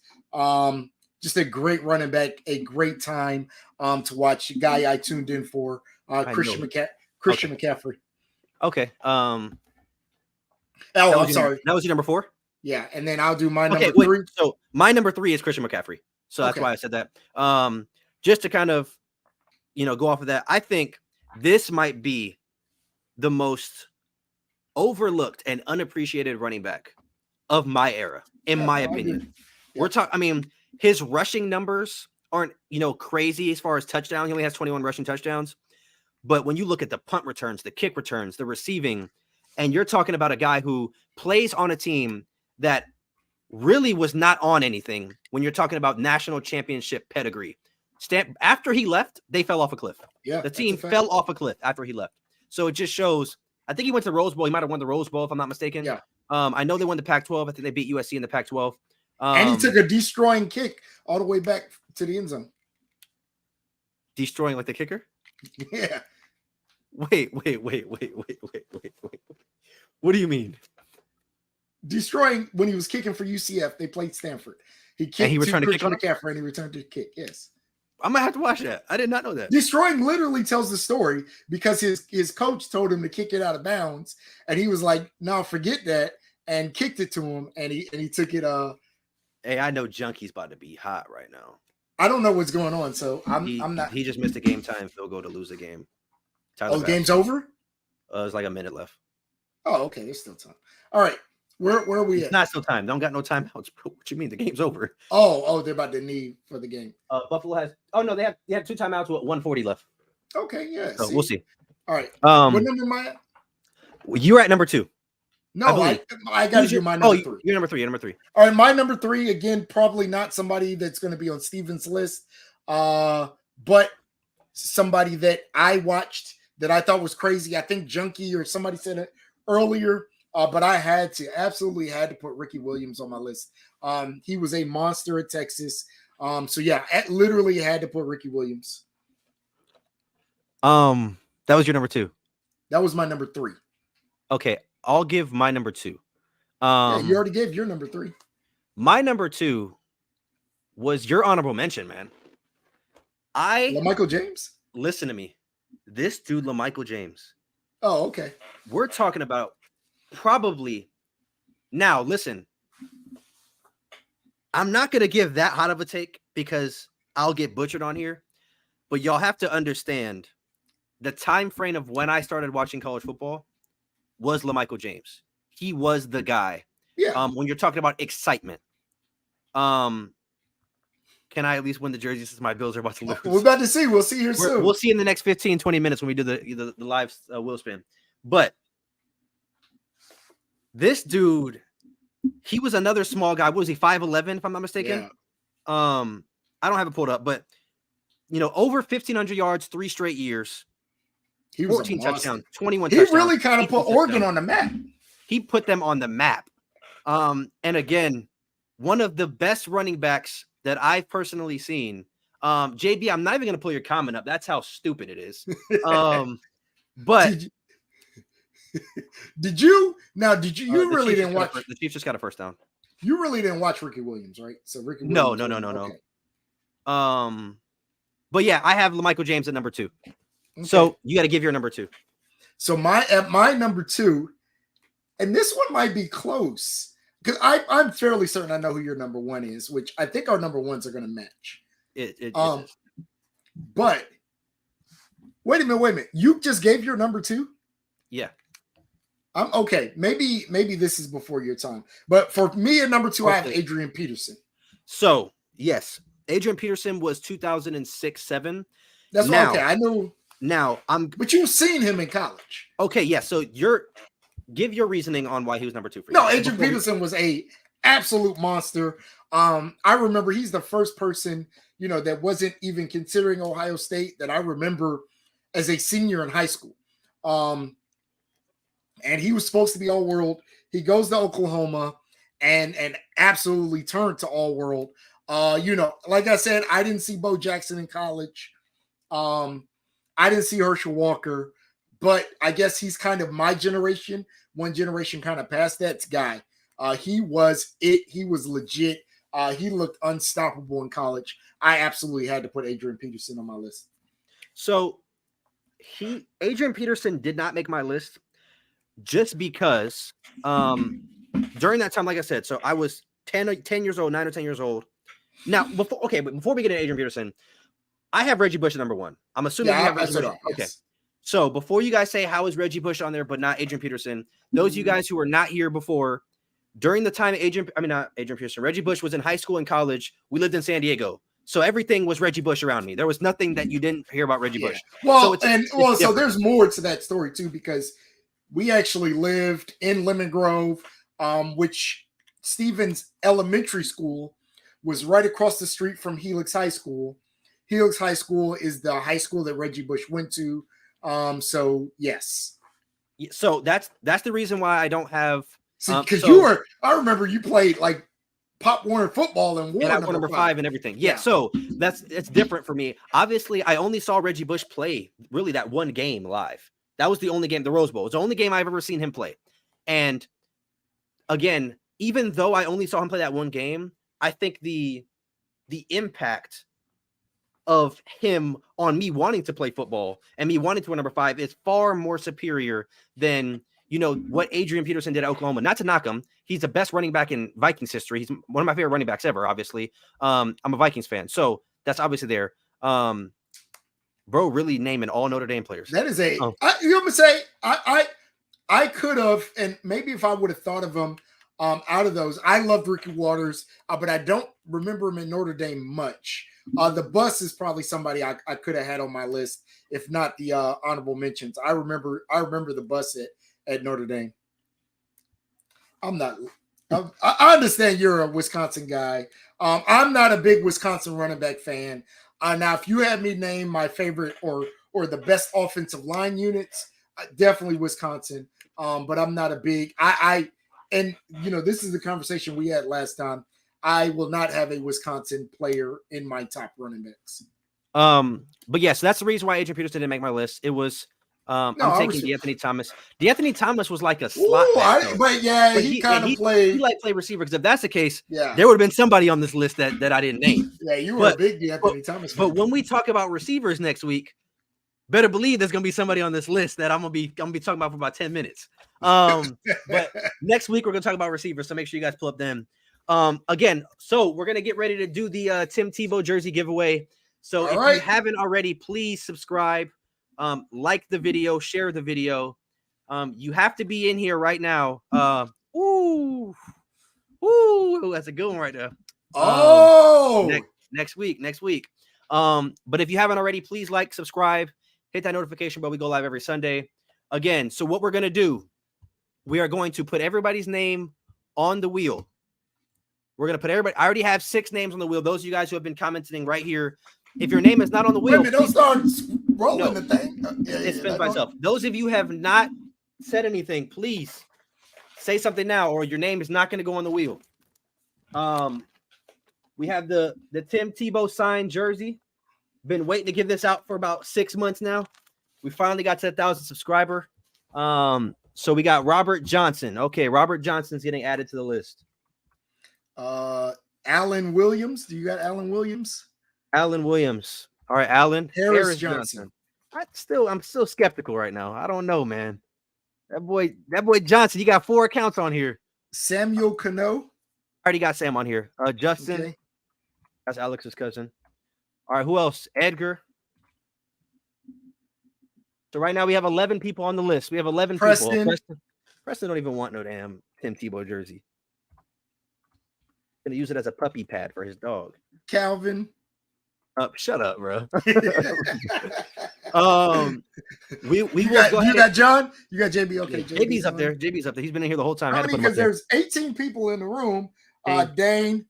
Just a great running back, a great time to watch. A guy I tuned in for, Christian McCaffrey. Okay. I'm sorry. That was your number 4? Yeah, and then I'll do my number 3. So my number 3 is Christian McCaffrey. So that's why I said that. Just to kind of, go off of that, I think this might be the most overlooked and unappreciated running back of my era, in my opinion. Yeah. We're talking, I mean, his rushing numbers aren't, crazy as far as touchdowns. He only has 21 rushing touchdowns. But when you look at the punt returns, the kick returns, the receiving, and you're talking about a guy who plays on a team that really was not on anything when you're talking about national championship pedigree. After he left, they fell off a cliff. Yeah, the team fell off a cliff after he left. So it just shows, I think he went to the Rose Bowl. He might have won the Rose Bowl, if I'm not mistaken. Yeah. I know they won the Pac-12. I think they beat USC in the Pac-12. And he took a destroying kick all the way back to the end zone. Destroying like the kicker? Yeah. Wait. What do you mean? Destroying when he was kicking for UCF. They played Stanford. He kicked he was trying to kick on McCaffrey and he returned to kick. Yes. I might have to watch that. I did not know that. Destroying literally tells the story because his coach told him to kick it out of bounds, and he was like, "No, forget that," and kicked it to him, and he took it. Hey, I know Junkie's about to be hot right now. I don't know what's going on, so I'm not. He just missed a game time field goal to lose a game. Game's over? There's like a minute left. Oh, okay. There's still time. All right. Where are we at? It's not still time. Don't got no timeouts. What you mean? The game's over. Oh, they're about to knee for the game. Buffalo has. Oh no, they have 2 timeouts with 1:40 left. Okay, yeah. So we'll see. All right. What number am I at? You're at number 2. No, I got to do my number 3. You're number 3. You're number 3. All right, my number 3 again. Probably not somebody that's going to be on Steven's list, but somebody that I watched that I thought was crazy. I think Junkie or somebody said it earlier. but I absolutely had to put Ricky Williams on my list. He was a monster at Texas. So yeah, I literally had to put Ricky Williams. That was your number 2. That was my number 3. Okay, I'll give my number 2. Yeah, you already gave your number 3. My number 2 was your honorable mention, man. Michael James. Listen to me. This dude, LaMichael James. Oh, okay. We're talking about probably. Now, listen. I'm not going to give that hot of a take because I'll get butchered on here. But y'all have to understand the time frame of when I started watching college football was LaMichael James. He was the guy. Yeah. When you're talking about excitement. Can I at least win the jersey since my Bills are about to lose? We're about to see. We'll see here soon. We'll see in the next 15, 20 minutes when we do the live wheel spin. But this dude, he was another small guy. What was he, 5'11", if I'm not mistaken? Yeah. I don't have it pulled up, but, over 1,500 yards, 3 straight years. He was 14 touchdowns, 21 he touchdowns. He really kind of put Oregon on the map. He put them on the map. And again, one of the best running backs that I've personally seen. JB, I'm not even going to pull your comment up. That's how stupid it is. But did you really didn't watch? The Chiefs just got a first down. You really didn't watch Ricky Williams, right? So Ricky Williams. No. Okay. But yeah, I have LaMichael James at number 2. Okay. So you got to give your number 2. So my number 2, and this one might be close. Because I'm fairly certain I know who your number 1 is, which I think our number 1s are going to match. It is. But wait a minute. You just gave your number 2? Yeah. I'm okay. Maybe this is before your time. But for me at number 2, I have Adrian Peterson. So, yes. Adrian Peterson was 2006-07. That's now, okay. I know. Now, but you've seen him in college. Okay, yeah. So give your reasoning on why he was number 2 for you. No, Adrian Peterson was a absolute monster. I remember he's the first person, that wasn't even considering Ohio State that I remember as a senior in high school. And he was supposed to be all world. He goes to Oklahoma and absolutely turned to all world. Like I said, I didn't see Bo Jackson in college. I didn't see Herschel Walker. But I guess he's kind of my generation, one generation kind of past that guy. He was it. He was legit. He looked unstoppable in college. I absolutely had to put Adrian Peterson on my list. So Adrian Peterson did not make my list just because during that time, like I said, so I was 10 years old, 9 or 10 years old. Now, before we get into Adrian Peterson, I have Reggie Bush at number 1. I'm assuming you have Reggie Bush. Okay. Yes. So before you guys say, how is Reggie Bush on there, but not Adrian Peterson, those of you guys who were not here before, during the time Reggie Bush was in high school and college, we lived in San Diego. So everything was Reggie Bush around me. There was nothing that you didn't hear about Reggie Bush. Well, so there's more to that story too, because we actually lived in Lemon Grove, which Stevens Elementary School was right across the street from Helix High School. Helix High School is the high school that Reggie Bush went to. So yes. So that's the reason why I don't have. Because I remember you played like Pop Warner football and wore number 5 and everything. Yeah. So it's different for me. Obviously, I only saw Reggie Bush play really that one game live. That was the only game, the Rose Bowl. It's the only game I've ever seen him play. And again, even though I only saw him play that one game, I think the impact of him on me wanting to play football and me wanting to wear number 5 is far more superior than what Adrian Peterson did at Oklahoma. Not to knock him. He's the best running back in Vikings history. He's one of my favorite running backs ever, obviously. I'm a Vikings fan. So that's obviously there. Bro, really naming all Notre Dame players. That is you know what I'm saying? I could have, and maybe if I would have thought of him out of those, I loved Ricky Waters, but I don't remember him in Notre Dame much. The Bus is probably somebody I could have had on my list, if not the honorable mentions. I remember the Bus at Notre Dame. I understand you're a Wisconsin guy. I'm not a big Wisconsin running back fan. Now, if you had me name my favorite or the best offensive line units, definitely Wisconsin. But I'm not a big and this is the conversation we had last time. I will not have a Wisconsin player in my top running backs. But yes, that's the reason why Adrian Peterson didn't make my list. It was I'm taking DeAnthony Thomas. DeAnthony Thomas was like a slot back, but he kind of played. He like play receiver, because if that's the case, yeah, there would have been somebody on this list that I didn't name. Yeah, you were a big DeAnthony Thomas fan. But when we talk about receivers next week, better believe there's gonna be somebody on this list that I'm gonna be talking about for about 10 minutes. But next week we're gonna talk about receivers, so make sure you guys pull up them. Again, so we're gonna get ready to do the Tim Tebow jersey giveaway. So if you haven't already, please subscribe, like the video, share the video. You have to be in here right now. Ooh, that's a good one right there. Next week. But if you haven't already, please like, subscribe, hit that notification bell. We go live every Sunday. Again, so what we're gonna do, we are going to put everybody's name on the wheel. We're gonna put everybody. I already have 6 names on the wheel. Those of you guys who have been commenting right here, if your name is not on the wheel, don't start rolling the thing. It spins by itself. Those of you who have not said anything, please say something now, or your name is not going to go on the wheel. We have the Tim Tebow signed jersey. Been waiting to give this out for about 6 months now. We finally got to 1,000 subscriber. So we got Robert Johnson. Okay, Robert Johnson's getting added to the list. Alan Williams. Do you got Alan Williams? Alan Williams. All right, Alan. Harris Johnson. I'm still skeptical right now. I don't know, man. That boy Johnson, you got 4 accounts on here. Samuel Cano. Already got Sam on here. Justin. Okay. That's Alex's cousin. All right, who else? Edgar. So right now we have 11 people on the list. We have 11 people. Preston don't even want no damn Tim Tebow jersey. Gonna use it as a puppy pad for his dog. Calvin. Shut up, bro. You got John. You got JB. Okay, yeah, JB's up there. JB's up there. He's been in here the whole time. Because there's 18 people in the room. Dane.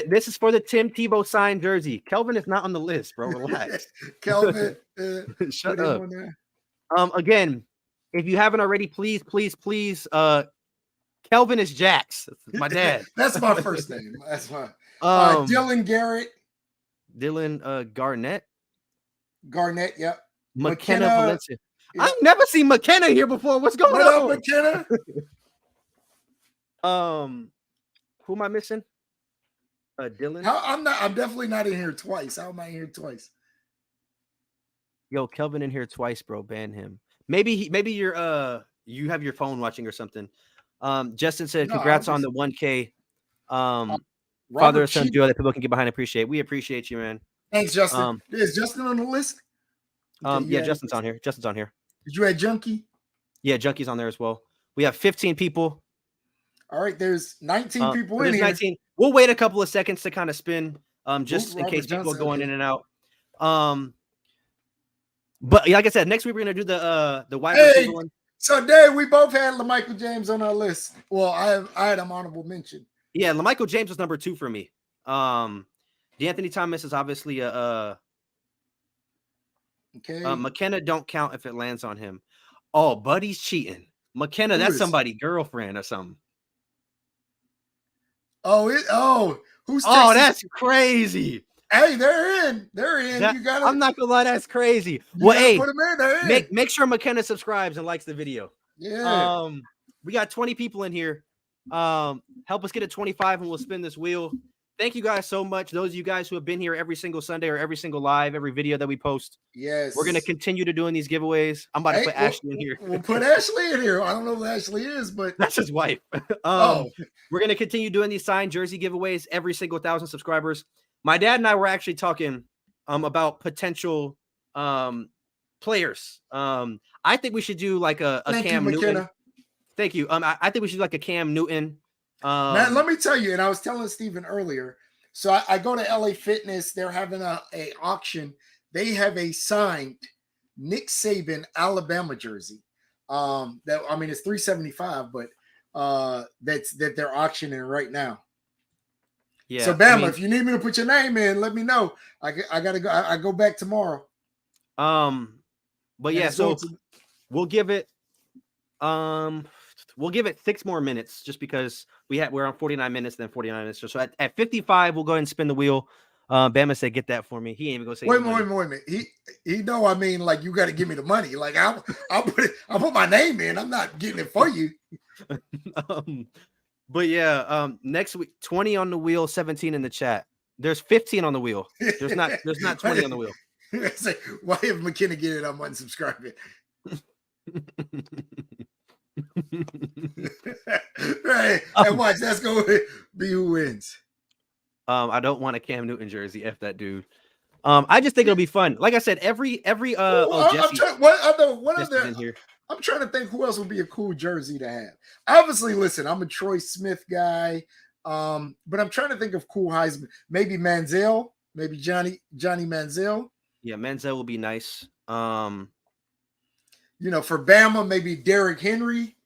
This is for the Tim Tebow signed jersey. Kelvin is not on the list, bro. Relax. Kelvin, shut up. Again, if you haven't already, please. Kelvin is Jax. That's my dad. That's my first name. That's my Dylan Garrett. Dylan Garnett. Garnett, yep. McKenna Valencia. Yep. I've never seen McKenna here before. What's going on? McKenna? Who am I missing? Dylan. I'm definitely not in here twice. How am I in here twice? Yo, Kelvin in here twice, bro. Ban him. Maybe you're you have your phone watching or something. Justin said, congrats on the 1K. Father and son duo that people can get behind. Appreciate. We appreciate you, man. Thanks, Justin. Is Justin on the list? Yeah, Justin's on here. Did you add Junkie? Yeah, Junkie's on there as well. We have 15 people. All right, there's 19 people in here. 19. We'll wait a couple of seconds to kind of spin, just in case people are going in and out. But like I said, next week we're gonna do the wide receiver one. So Dave, we both had LaMichael James on our list. Well, I had an honorable mention. Yeah, LaMichael James was number 2 for me. DeAnthony Thomas is obviously okay. McKenna don't count if it lands on him. Oh, Buddy's cheating. McKenna, that's somebody's girlfriend or something. Who's texting? That's crazy. Hey, they're in. I'm not gonna lie, that's crazy. Well, hey, put them in. They're in. Make sure McKenna subscribes and likes the video. Yeah. We got 20 people in here. Help us get to 25 and we'll spin this wheel. Thank you guys so much. Those of you guys who have been here every single Sunday or every single live, every video that we post. Yes. We're gonna continue to doing these giveaways. I'm about to put Ashley in here. We'll put Ashley in here. I don't know who Ashley is, but that's his wife. We're gonna continue doing these signed jersey giveaways every single 1,000 subscribers. My dad and I were actually talking about potential players. I think we should do like a Cam Newton. Thank you. I think we should do like a Cam Newton. Man, let me tell you, and I was telling Steven earlier. So I go to LA Fitness. They're having a auction. They have a signed Nick Saban Alabama jersey. It's $375, but that they're auctioning right now. Yeah. So Bama, if you need me to put your name in, let me know. I gotta go. I go back tomorrow. But yeah, so we'll give it We'll give it 6 more minutes just because we're on 49 minutes, then 49 minutes. So at 55, we'll go ahead and spin the wheel. Bama said, "Get that for me." He ain't even gonna say. Wait a minute. He know. I mean, like you got to give me the money. Like I'll put my name in. I'm not getting it for you. But yeah, next week 20 on the wheel, 17 in the chat. There's 15 on the wheel. There's not 20 on the wheel. Say, why if McKenna get it, I'm unsubscribing. Right. And watch, that's going to be who wins. I don't want a Cam Newton jersey. F that dude. I just think it'll be fun. Like I said, every Jesse, in here. I'm trying to think who else would be a cool jersey to have. Obviously, listen, I'm a Troy Smith guy. But I'm trying to think of cool Heisman. Maybe Manziel, maybe Johnny Manziel. Yeah, Manziel will be nice. For Bama, maybe Derrick Henry.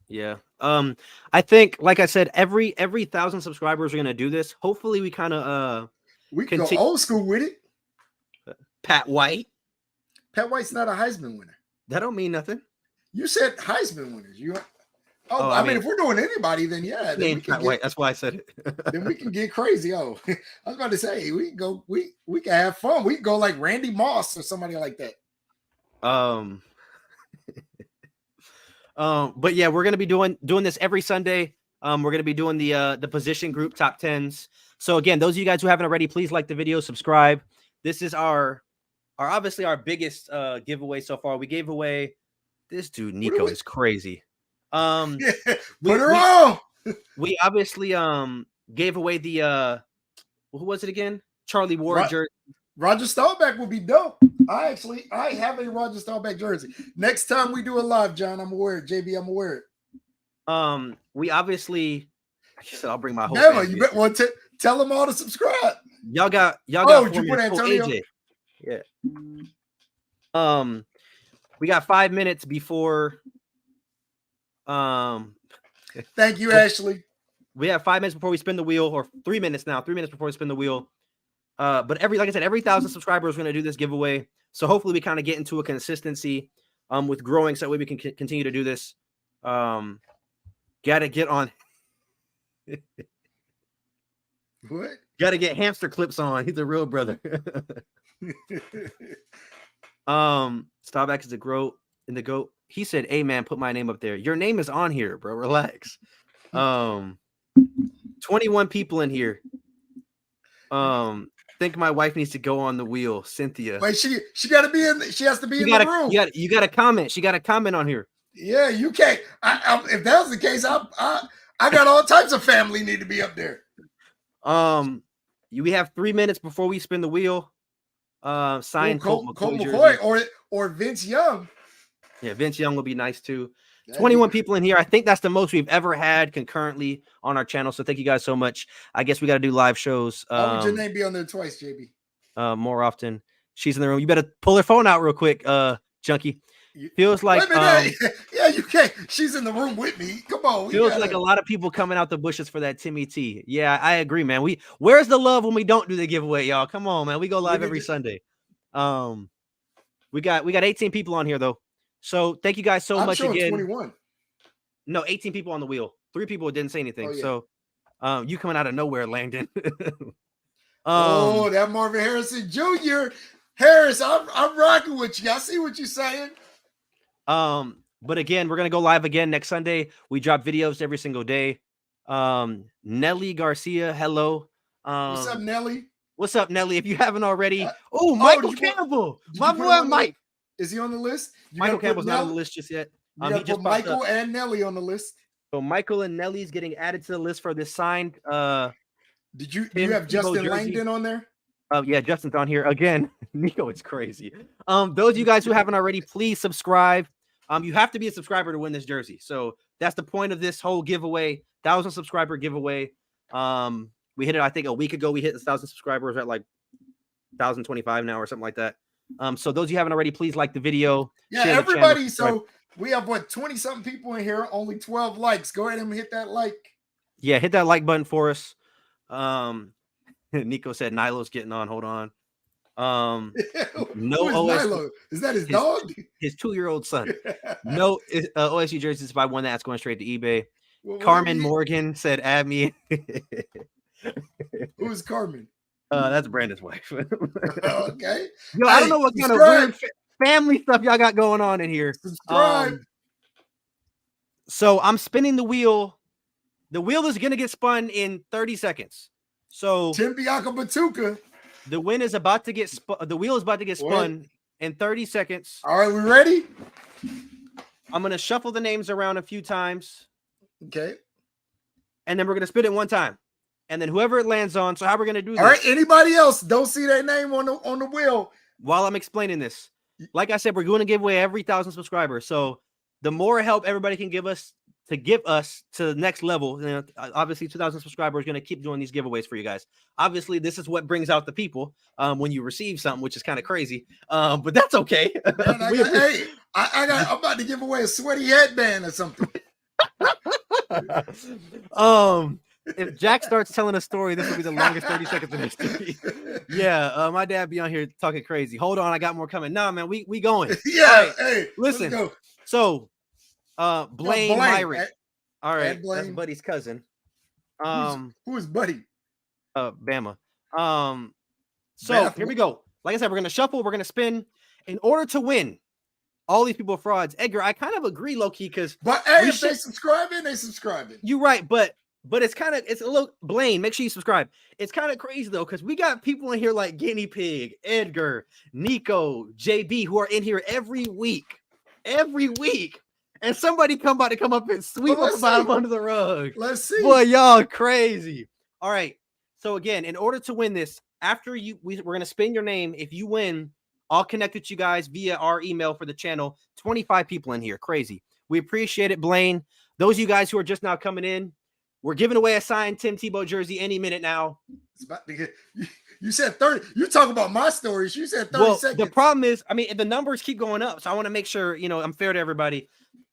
Yeah. I think, like I said, every 1,000 subscribers are gonna do this. Hopefully, we kind of we can go old school with it. Pat White. Pat White's not a Heisman winner. That don't mean nothing. You said Heisman winners. I mean, if we're doing anybody, then yeah. Then Pat White. That's why I said it. Then we can get crazy. Oh, I was about to say we can go. We can have fun. We can go like Randy Moss or somebody like that. But yeah, we're gonna be doing this every Sunday. We're gonna be doing the position group top 10s. So again, those of you guys who haven't already, please like the video, subscribe. This is our obviously our biggest giveaway so far. We gave away this dude Nico is crazy. Put her on. We obviously gave away the who was it again? Charlie Ward jersey. Roger Staubach will be dope. I have a Roger Staubach jersey. Next time we do a live, John, I'm aware. JB, I'm aware. We obviost I'll bring my whole family. You better tell them all to subscribe. Y'all got did you put Antonio? AJ. Yeah. We got 5 minutes before thank you, Ashley. We have 5 minutes before we spin the wheel, or 3 minutes now. 3 minutes before we spin the wheel. But like I said, every 1,000 subscribers, we're going to do this giveaway. So hopefully we kind of get into a consistency with growing, so that way we can continue to do this. Gotta get on. What? Gotta get hamster clips on. He's a real brother. Staubach is the GOAT. He said, "Hey man, put my name up there. Your name is on here, bro. Relax." 21 people in here. Think my wife needs to go on the wheel, Cynthia. Wait, she got to be in. She has to be in the room. You got to comment. She got to comment on here. Yeah, you can't. If that was the case, I got all types of family need to be up there. We have 3 minutes before we spin the wheel. Sign Colt McCoy or Vince Young. Yeah, Vince Young will be nice too. 21 people in here. I think that's the most we've ever had concurrently on our channel. So thank you guys so much. I guess we got to do live shows. Why would your name be on there twice, JB? More often. She's in the room. You better pull her phone out real quick, Junkie. Feels like yeah, you can't. She's in the room with me. Come on. Feels like a lot of people coming out the bushes for that Timmy T. Yeah, I agree, man. Where's the love when we don't do the giveaway, y'all? Come on, man. We go live every Sunday. We got 18 people on here though. So thank you guys so much again. 21. No, 18 people on the wheel. 3 people didn't say anything. So you coming out of nowhere, Langdon. That Marvin Harrison Jr. Harris, I'm rocking with you. I see what you're saying. But again, we're gonna go live again next Sunday. We drop videos every single day. Nelly Garcia, hello. What's up, Nelly? What's up, Nelly? If you haven't already, Michael Campbell, my boy Mike. Is he on the list? Michael Campbell's not on the list just yet. He just Michael and Nelly on the list. So Michael and Nelly's getting added to the list for this signed. Do you have Justin Langdon on there? Yeah, Justin's on here again. Nico, it's crazy. Those of you guys who haven't already, please subscribe. You have to be a subscriber to win this jersey. So that's the point of this whole giveaway. 1,000 subscriber giveaway. We hit it, I think, a week ago. We hit the 1,000 subscribers at like 1,025 now or something like that. So those of you haven't already, please like the video. Yeah, everybody. So we have 20 something people in here, only 12 likes. Go ahead and hit that like. Yeah, hit that like button for us. Nico said Nilo's getting on. Hold on. No Who is OSU. Milo? Is that his his- dog? His 2-year-old son. No OSU jerseys by one that's going straight to eBay. Well, Carmen Morgan said, "Add me." Who is Carmen? That's Brandon's wife. Okay. Yo, I don't know what kind of weird family stuff y'all got going on in here. Subscribe. So I'm spinning the wheel. The wheel is gonna get spun in 30 seconds. So Tim Bianca Batuka. the win is about to get the wheel is about to get spun in 30 seconds. All right, we ready? I'm gonna shuffle the names around a few times. Okay. And then we're gonna spin it one time. And then whoever it lands on. So how we're gonna do this? All right. Anybody else don't see their name on the wheel? While I'm explaining this, like I said, we're going to give away every 1,000 subscribers. So the more help everybody can give us to the next level, you know, obviously 2,000 subscribers are going to keep doing these giveaways for you guys. Obviously, this is what brings out the people when you receive something, which is kind of crazy, but that's okay. Man, I'm about to give away a sweaty headband or something. If Jack starts telling a story, this will be the longest 30 seconds in history. Yeah, my dad be on here talking crazy. Hold on, I got more coming. Nah, man, we going. Yeah, right, hey, listen. let's go. So, Blaine Myrick. All right, Blaine. that's Buddy's cousin. Who is Buddy? Bama. So here we go. Like I said, we're gonna shuffle. We're gonna spin. In order to win, all these people are frauds. Edgar, I kind of agree, low key, because but hey, if they subscribing, they subscribing. You're right, but it's a little Blaine. Make sure you subscribe. It's kind of crazy though, because we got people in here like Guinea Pig, Edgar, Nico, JB, who are in here every week, and somebody about to come up and sweep up the bottom under the rug. Let's see. Boy, y'all crazy. All right. So again, in order to win this, after we're gonna spin your name. If you win, I'll connect with you guys via our email for the channel. 25 people in here, crazy. We appreciate it, Blaine. Those of you guys who are just now coming in. We're giving away a signed Tim Tebow jersey any minute now. It's about to get, you said 30. You talk about my stories. You said 30 seconds. The problem is, I mean, the numbers keep going up. So I want to make sure, I'm fair to everybody.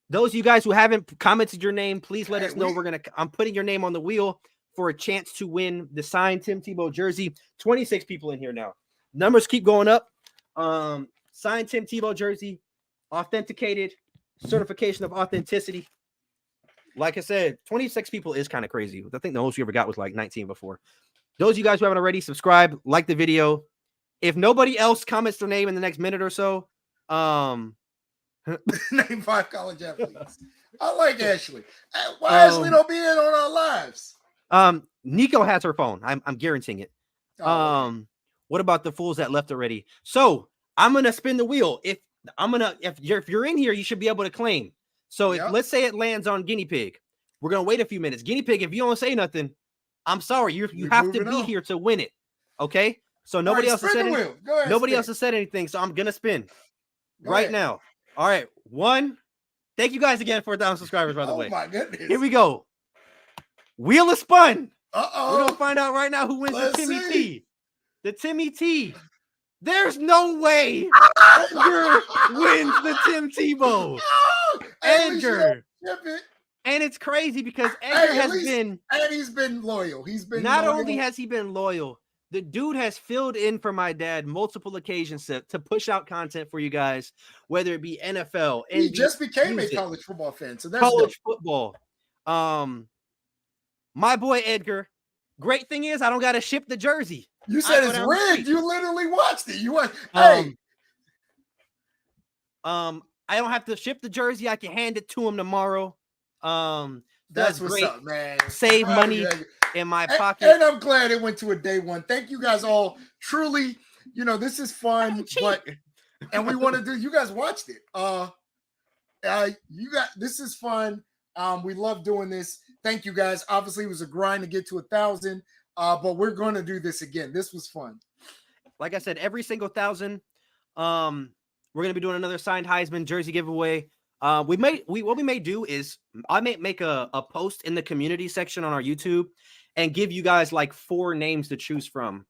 Those of you guys who haven't commented your name, please let us know. I'm putting your name on the wheel for a chance to win the signed Tim Tebow jersey. 26 people in here now. Numbers keep going up. Signed Tim Tebow jersey, authenticated, certification of authenticity. Like I said, 26 people is kind of crazy. I think the most we ever got was like 19 before. Those of you guys who haven't already, subscribe, like the video. If nobody else comments their name in the next minute or so, name 5 college athletes. I like Ashley. Why Ashley don't be in on our lives? Nico has her phone. I'm guaranteeing it. What about the fools that left already? So I'm gonna spin the wheel. If you're in here, you should be able to claim. So let's say it lands on Guinea Pig. We're going to wait a few minutes. Guinea Pig, if you don't say nothing, I'm sorry. You have to be here to win it. Okay? So nobody else has said anything. Nobody else has said anything. So I'm going to spin right now. All right. 1. Thank you guys again for 1,000 subscribers, by the way. Oh, my goodness. Here we go. Wheel is spun. Uh-oh. We're going to find out right now who wins the Timmy T. The Timmy T. There's no way Edgar wins the Tim Tebow. Edgar. And it's crazy because Edgar he's been loyal. Not only has he been loyal, the dude has filled in for my dad multiple occasions to push out content for you guys, whether it be NFL, he just became a college football fan. So that's college football. My boy Edgar. Great thing is I don't gotta ship the jersey. You said it's rigged. You literally watched it. You watched. I don't have to ship the jersey. I can hand it to him tomorrow. That's what's great. up, man. Save money in my pocket. And I'm glad it went to a day one. Thank you guys all. Truly, this is fun, and we want to do. You guys watched it. This is fun. We love doing this. Thank you guys. Obviously, it was a grind to get to 1,000. But we're going to do this again. This was fun. Like I said, every single 1,000, we're going to be doing another signed Heisman jersey giveaway. What we may do is I may make a post in the community section on our YouTube and give you guys like 4 names to choose from.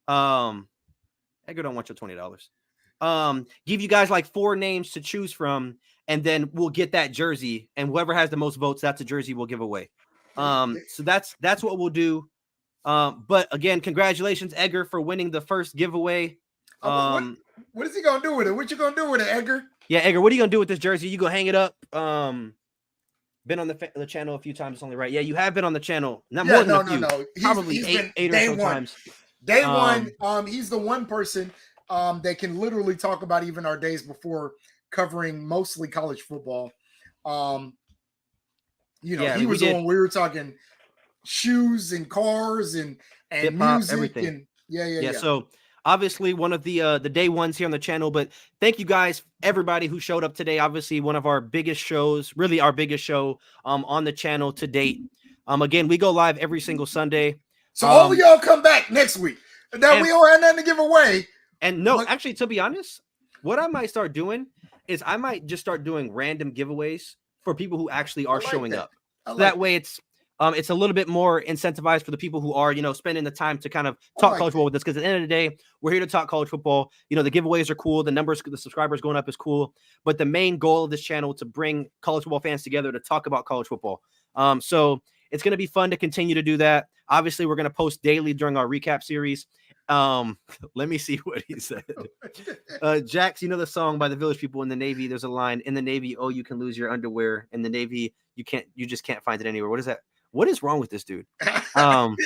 Edgar don't want your $20. Give you guys like 4 names to choose from, and then we'll get that jersey. And whoever has the most votes, that's a jersey we'll give away. So that's what we'll do. But again, congratulations, Edgar, for winning the first giveaway. What is he gonna do with it? What you gonna do with it, Edgar? Yeah, Edgar, what are you gonna do with this jersey? You gonna hang it up? Been on the channel a few times, only right? Yeah, you have been on the channel. Not more than a few. No. Probably eight or so times. Day one. He's the one person that can literally talk about even our days before covering mostly college football. He was on. We were talking shoes and cars and hip-hop, music, everything. and yeah. So obviously one of the day ones here on the channel, but thank you guys, everybody who showed up today. Obviously one of our biggest shows, really our biggest show on the channel to date. Again, we go live every single Sunday. So all of y'all come back next week. Now we don't have nothing to give away. And no, actually, to be honest, what I might start doing is I might just start doing random giveaways for people who actually are showing up. That way it's a little bit more incentivized for the people who are, spending the time to kind of talk college football with us. Because at the end of the day, we're here to talk college football. The giveaways are cool. The numbers, the subscribers going up is cool. But the main goal of this channel is to bring college football fans together to talk about college football. So it's going to be fun to continue to do that. Obviously, we're going to post daily during our recap series. Let me see what he said. Jax, you know the song by the Village People? In the Navy, there's a line, in the Navy, oh, you can lose your underwear. In the Navy, you just can't find it anywhere. What is that? What is wrong with this dude? Tim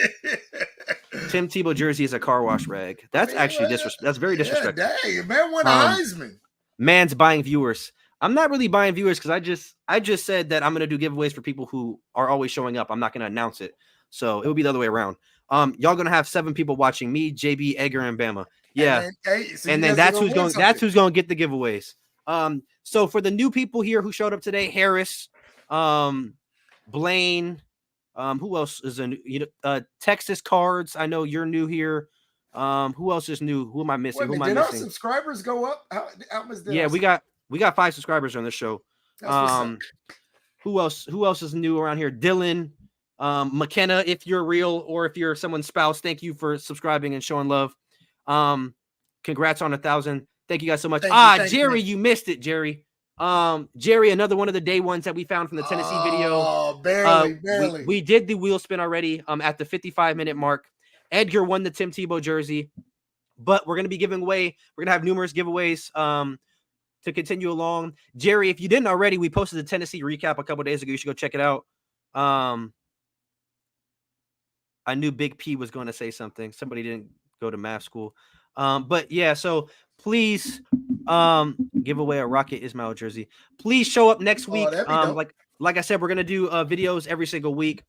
Tebow jersey is a car wash rag. That's actually that's very disrespectful. Dang, man won a Heisman. Man's buying viewers. I'm not really buying viewers because I just said that I'm gonna do giveaways for people who are always showing up. I'm not gonna announce it. So it would be the other way around. Y'all gonna have 7 people watching, me, JB, Edgar, and Bama. Yeah. And then that's who's gonna get the giveaways. So for the new people here who showed up today, Harris, Blaine, who else is Texas Cards? I know you're new here. Who else is new? Who am I missing? Did our subscribers go up? How much did we got 5 subscribers on this show. Who else is new around here? Dylan, McKenna, if you're real or if you're someone's spouse, thank you for subscribing and showing love. Congrats on 1,000. Thank you guys so much. Jerry, you missed it, Jerry. Jerry, another one of the day ones that we found from the Tennessee video. Oh, barely. We did the wheel spin already at the 55-minute mark. Edgar won the Tim Tebow jersey, but we're going to be giving away. We're going to have numerous giveaways to continue along. Jerry, if you didn't already, we posted the Tennessee recap a couple days ago. You should go check it out. I knew Big P was going to say something. Somebody didn't go to math school. But yeah, so please give away a Rocket Ismail jersey. Please show up next week. Like I said, we're going to do videos every single week.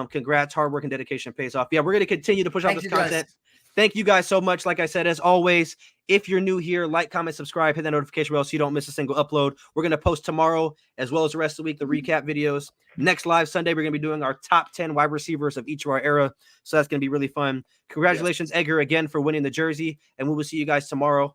Congrats. Hard work and dedication pays off. Yeah, we're going to continue to push out this content. Thank you guys so much. Like I said, as always, if you're new here, like, comment, subscribe, hit that notification bell so you don't miss a single upload. We're going to post tomorrow, as well as the rest of the week, the recap videos. Next live Sunday, we're going to be doing our top 10 wide receivers of each of our era. So that's going to be really fun. Congratulations, Edgar, again, for winning the jersey. And we will see you guys tomorrow.